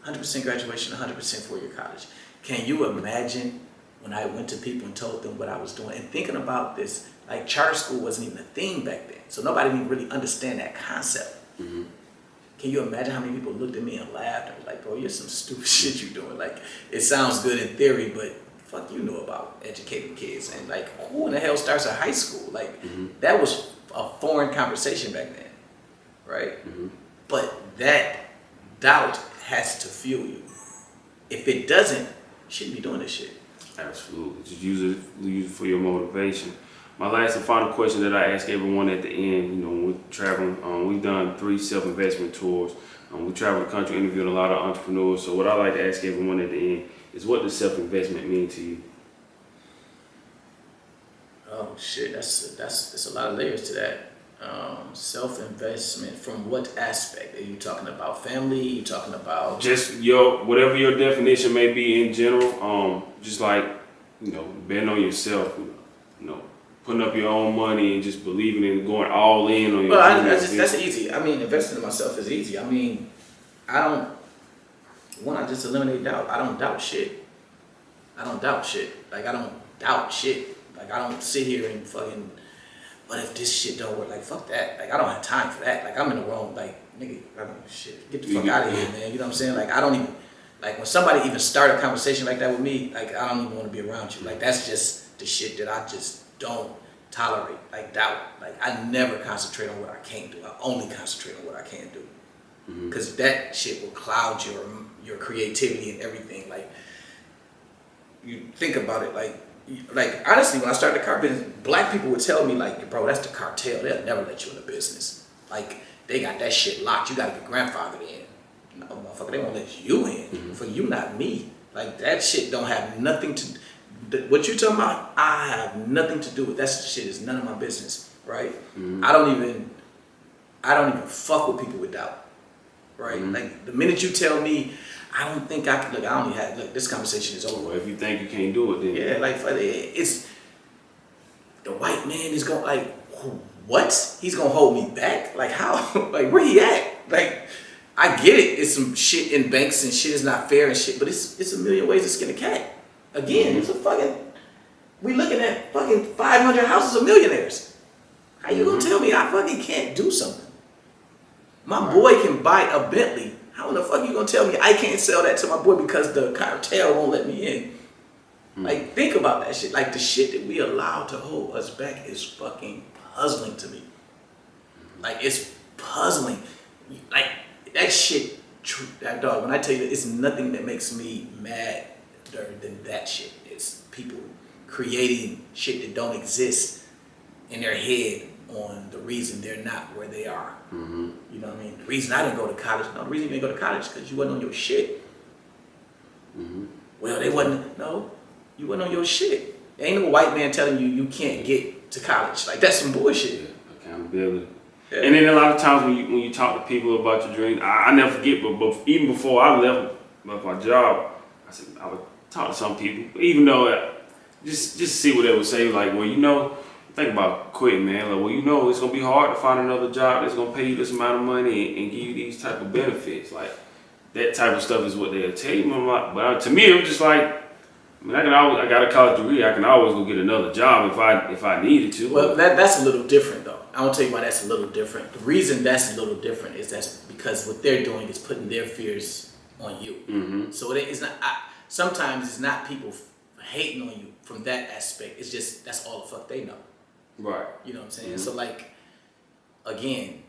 100% graduation, 100% 4-year college. Can you imagine when I went to people and told them what I was doing? And thinking about this, like, charter school wasn't even a thing back then. So nobody didn't really understand that concept. Can you imagine how many people looked at me and laughed and was like, bro, you're some stupid shit you doing. Like, it sounds good in theory, but fuck you know about educating kids. And like, who in the hell starts at high school? Like, that was a foreign conversation back then, right? But that doubt has to fuel you. If it doesn't, you shouldn't be doing this shit. Absolutely. Just use it for your motivation. My last and final question that I ask everyone at the end, you know, when we're traveling, we've done 3 self-investment tours. We traveled the country, interviewed a lot of entrepreneurs. So what I like to ask everyone at the end is, what does self-investment mean to you? Oh shit, that's a lot of layers to that. Self-investment from what aspect? Are you talking about family? Are you talking about just whatever your definition may be in general? Just like, you know, betting on yourself, you know, putting up your own money and just believing in going all in on your that's easy. I mean, investing in myself is easy. I mean, I just eliminate doubt. I don't doubt shit. Like, I don't doubt shit. Like, I don't sit here and fucking, what if this shit don't work? Like, fuck that. Like, I don't have time for that. Like, I'm in the wrong, like, nigga, shit, get the fuck out of here, man. You know what I'm saying? Like, I don't even, like, when somebody even start a conversation like that with me, like, I don't even want to be around you. Like, that's just the shit that I just don't tolerate. Like, doubt. Like, I never concentrate on what I can't do. I only concentrate on what I can do. Because that shit will cloud your creativity and everything. Like, you think about it, like honestly, when I started the car business, black people would tell me, like, bro, that's the cartel. They'll never let you in the business. Like, they got that shit locked. You got to be grandfathered in. No, motherfucker, they won't let you in. For you, not me. Like, that shit don't have nothing to, what you talking about, I have nothing to do with. That shit is none of my business, right? I don't even fuck with people with doubt, right? Like, the minute you tell me, I don't think I can, look, this conversation is over. Well, if you think you can't do it, then. Yeah, like, it's, the white man is going, like, what? He's going to hold me back? Like, how? Like, where he at? Like, I get it. It's some shit in banks and shit is not fair and shit, but it's a million ways to skin a cat. Again, it's a fucking, we looking at fucking 500 houses of millionaires. How you going to tell me I fucking can't do something? My boy can buy a Bentley. How in the fuck you gonna tell me I can't sell that to my boy because the cartel won't let me in? Like, think about that shit. Like, the shit that we allow to hold us back is fucking puzzling to me. Like, it's puzzling. Like, that shit, that dog, when I tell you that, it's nothing that makes me madder than that shit. It's people creating shit that don't exist in their head on the reason they're not where they are. You know what I mean? The reason I didn't go to college, the reason you didn't go to college because you wasn't on your shit. Well, you wasn't on your shit. There ain't no white man telling you you can't get to college. Like, that's some bullshit. Yeah, accountability. Yeah. And then a lot of times when you talk to people about your dreams, I never forget, but even before I left my job, I would talk to some people, even though just see what they would say, like, well, you know, think about quitting, man. Like, well, you know, it's gonna be hard to find another job that's gonna pay you this amount of money and give you these type of benefits. Like, that type of stuff is what they'll tell you. But to me, it was just like, I mean, I got a college degree. I can always go get another job if I needed to. Well, that's a little different though. I'll tell you why that's a little different. The reason that's a little different is that's because what they're doing is putting their fears on you. Mm-hmm. So it's not. Sometimes it's not people hating on you from that aspect. It's just that's all the fuck they know. Right. You know what I'm saying? Mm-hmm. So like, again,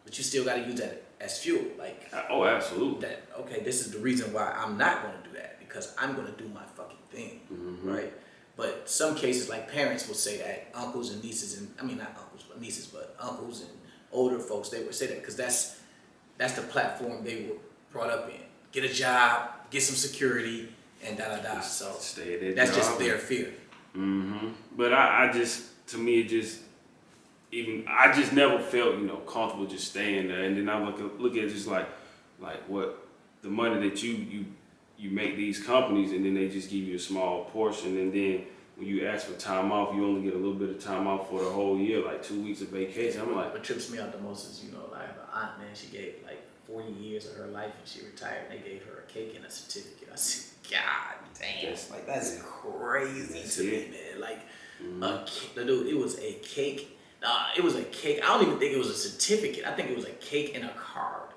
but you still got to use that as fuel. Like, oh, absolutely. That okay, this is the reason why I'm not going to do that because I'm going to do my fucking thing, Mm-hmm. right? But some cases, like parents will say that, uncles and nieces, and I mean not uncles but nieces, but uncles and older folks, they would say that because that's the platform they were brought up in. Get a job, get some security, and da da da. So stay at that that's job. just their fear. Mm-hmm. But I just, to me, it just, I just never felt, comfortable just staying there. And then I look at it just like what the money that you make these companies, and then they just give you a small portion, and then when you ask for time off, you only get a little bit of time off for the whole year, like 2 weeks of vacation. I'm like, what trips me out the most is, I have an aunt, man, she gave like 40 years of her life and she retired, and they gave her a cake and a certificate. I said, God damn, that's crazy to me, man. Like, dude, it was a cake. It was a cake. I don't even think it was a certificate. I think it was a cake and a card.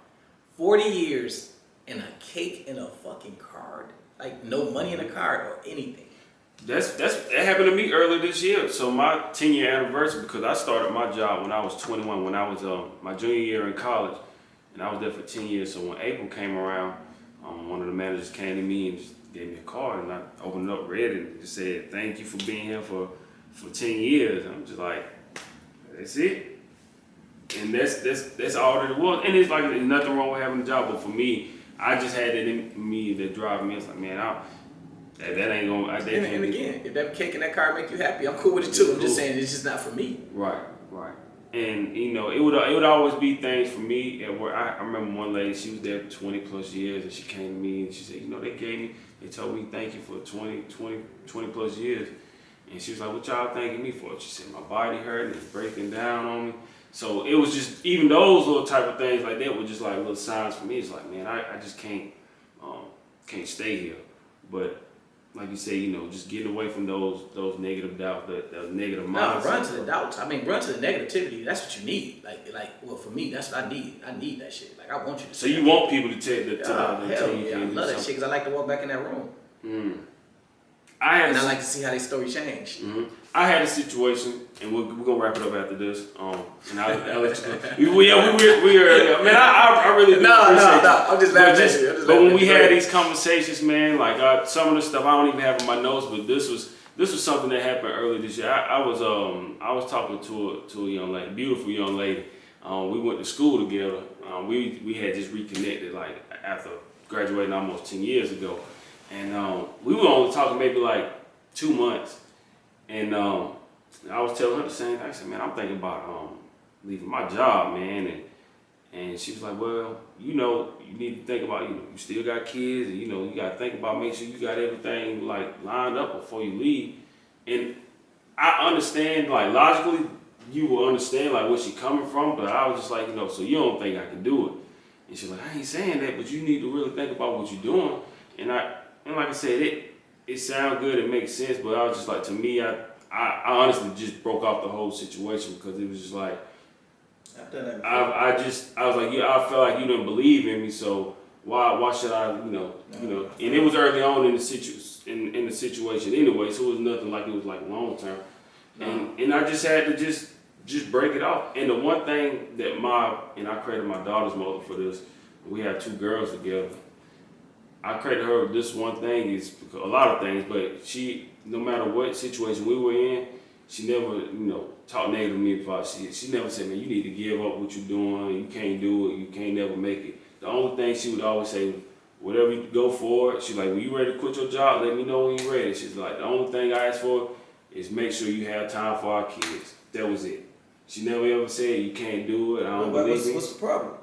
40 years and a cake and a fucking card. Like, no money in a card or anything. That happened to me earlier this year. So my 10-year anniversary, because I started my job when I was 21, when I was my junior year in college, and I was there for 10 years. So when April came around, one of the managers came to me and just gave me a card, and I opened it up, read it, and just said, "Thank you for being here for 10 years." I'm just like, that's it. And that's all that it was. And it's like, there's nothing wrong with having a job, but for me, I just had that in me that drive me. It's like, man, that ain't gonna. And again, if that cake and that card make you happy, I'm cool with it too. I'm just saying it's just not for me. Right. And it would always be things for me at work. I remember one lady, she was there 20 plus years, and she came to me and she said, they told me thank you for 20 plus years. And she was like, "What y'all thanking me for?" She said, "My body hurt and it's breaking down on me." So it was just, even those little type of things like that were just like little signs for me. It's like, man, I just can't stay here. But like you say, just getting away from those negative doubts, those negative mindsets. No, run to the doubts. I mean, run to the negativity. That's what you need. Well, for me, that's what I need. I need that shit. Like, I want you to. So you want people to tell you. Hell yeah, I love that shit because I like to walk back in that room. Mm. I like to see how their story changed. Mm-hmm. I had a situation, and we're gonna wrap it up after this. And I'll let you go. We are. Man, I really do appreciate it. No. I'm just laughing at you. But when we had these conversations, man, like some of the stuff I don't even have in my notes, but this was something that happened earlier this year. I was talking to a young lady, beautiful young lady. We went to school together. We had just reconnected like after graduating almost 10 years ago. And we were only talking maybe like 2 months. And I was telling her the same thing. I said, man, I'm thinking about leaving my job, man. And she was like, well, you need to think about, you still got kids, and you got to think about, make sure you got everything like lined up before you leave. And I understand, like logically, you will understand like where she coming from, but I was just like, so you don't think I can do it? And she's like, I ain't saying that, but you need to really think about what you're doing. And like I said, it sounds good, it makes sense, but I was just like, to me, I honestly just broke off the whole situation because it was just like, I've done that before. I was like, I felt like you didn't believe in me, so why should I, and it was early on in the situation anyway, so it was nothing like it was like long term, and I just had to just break it off. And the one thing that I credit my daughter's mother for this. We had 2 girls together. I credit her with this one thing, is a lot of things, but she, no matter what situation we were in, she never, talked negative to me about shit. She never said, man, you need to give up what you're doing, you can't do it, you can't never make it. The only thing she would always say, whatever you go for it, she's like, when you ready to quit your job, let me know when you're ready. She's like, the only thing I ask for is make sure you have time for our kids. That was it. She never ever said, you can't do it, I don't believe it. What's the problem?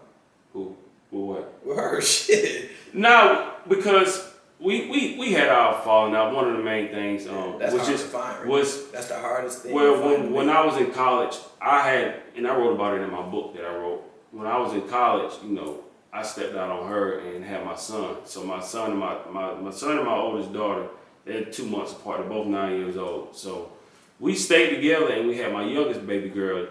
Who? With what? With her, shit. No, because we had our falling out. One of the main things that's was hard just to find, right? that's the hardest thing. Well, when I was in college, I wrote about it in my book that I wrote. When I was in college, I stepped out on her and had my son. So my son and my oldest daughter, they're 2 months apart. They're both 9 years old. So we stayed together, and we had my youngest baby girl,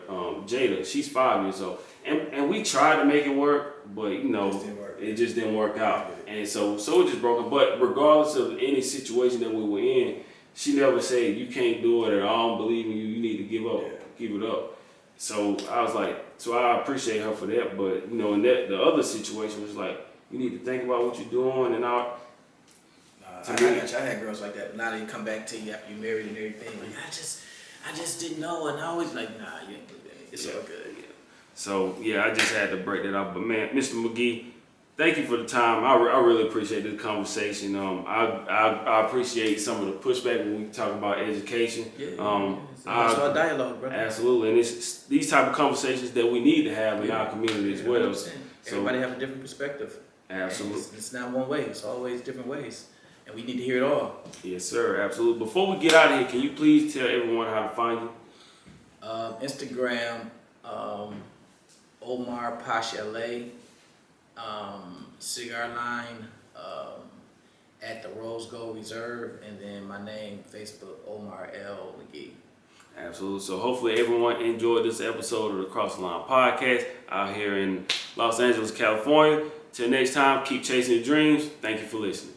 Jada. She's 5 years old, and we tried to make it work, but it just didn't work out, and so it just broke up. But regardless of any situation that we were in, she never said you can't do it, or I don't believe in you. You need to give it up. So I was like, so I appreciate her for that. But in the other situation was like, you need to think about what you're doing and all. I had girls like that. Now they come back to you after you married and everything. Like I just didn't know, and I always like, nah, you ain't do that. It's all good. Yeah. So I just had to break that up. But man, Mr. McGee, thank you for the time. I really appreciate this conversation. I appreciate some of the pushback when we talk about education. It's our dialogue, brother. Absolutely, and it's these type of conversations that we need to have in our community as well. 100%. Everybody have a different perspective. Absolutely, it's not one way. It's always different ways, and we need to hear it all. Yes, sir. Absolutely. Before we get out of here, can you please tell everyone how to find you? Instagram, Omar Posh LA. Cigar line at the Rose Gold Reserve, and then my name, Facebook, Omar L. McGee. Absolutely. So hopefully everyone enjoyed this episode of the Cross the Line podcast out here in Los Angeles, California. Till next time, keep chasing your dreams. Thank you for listening.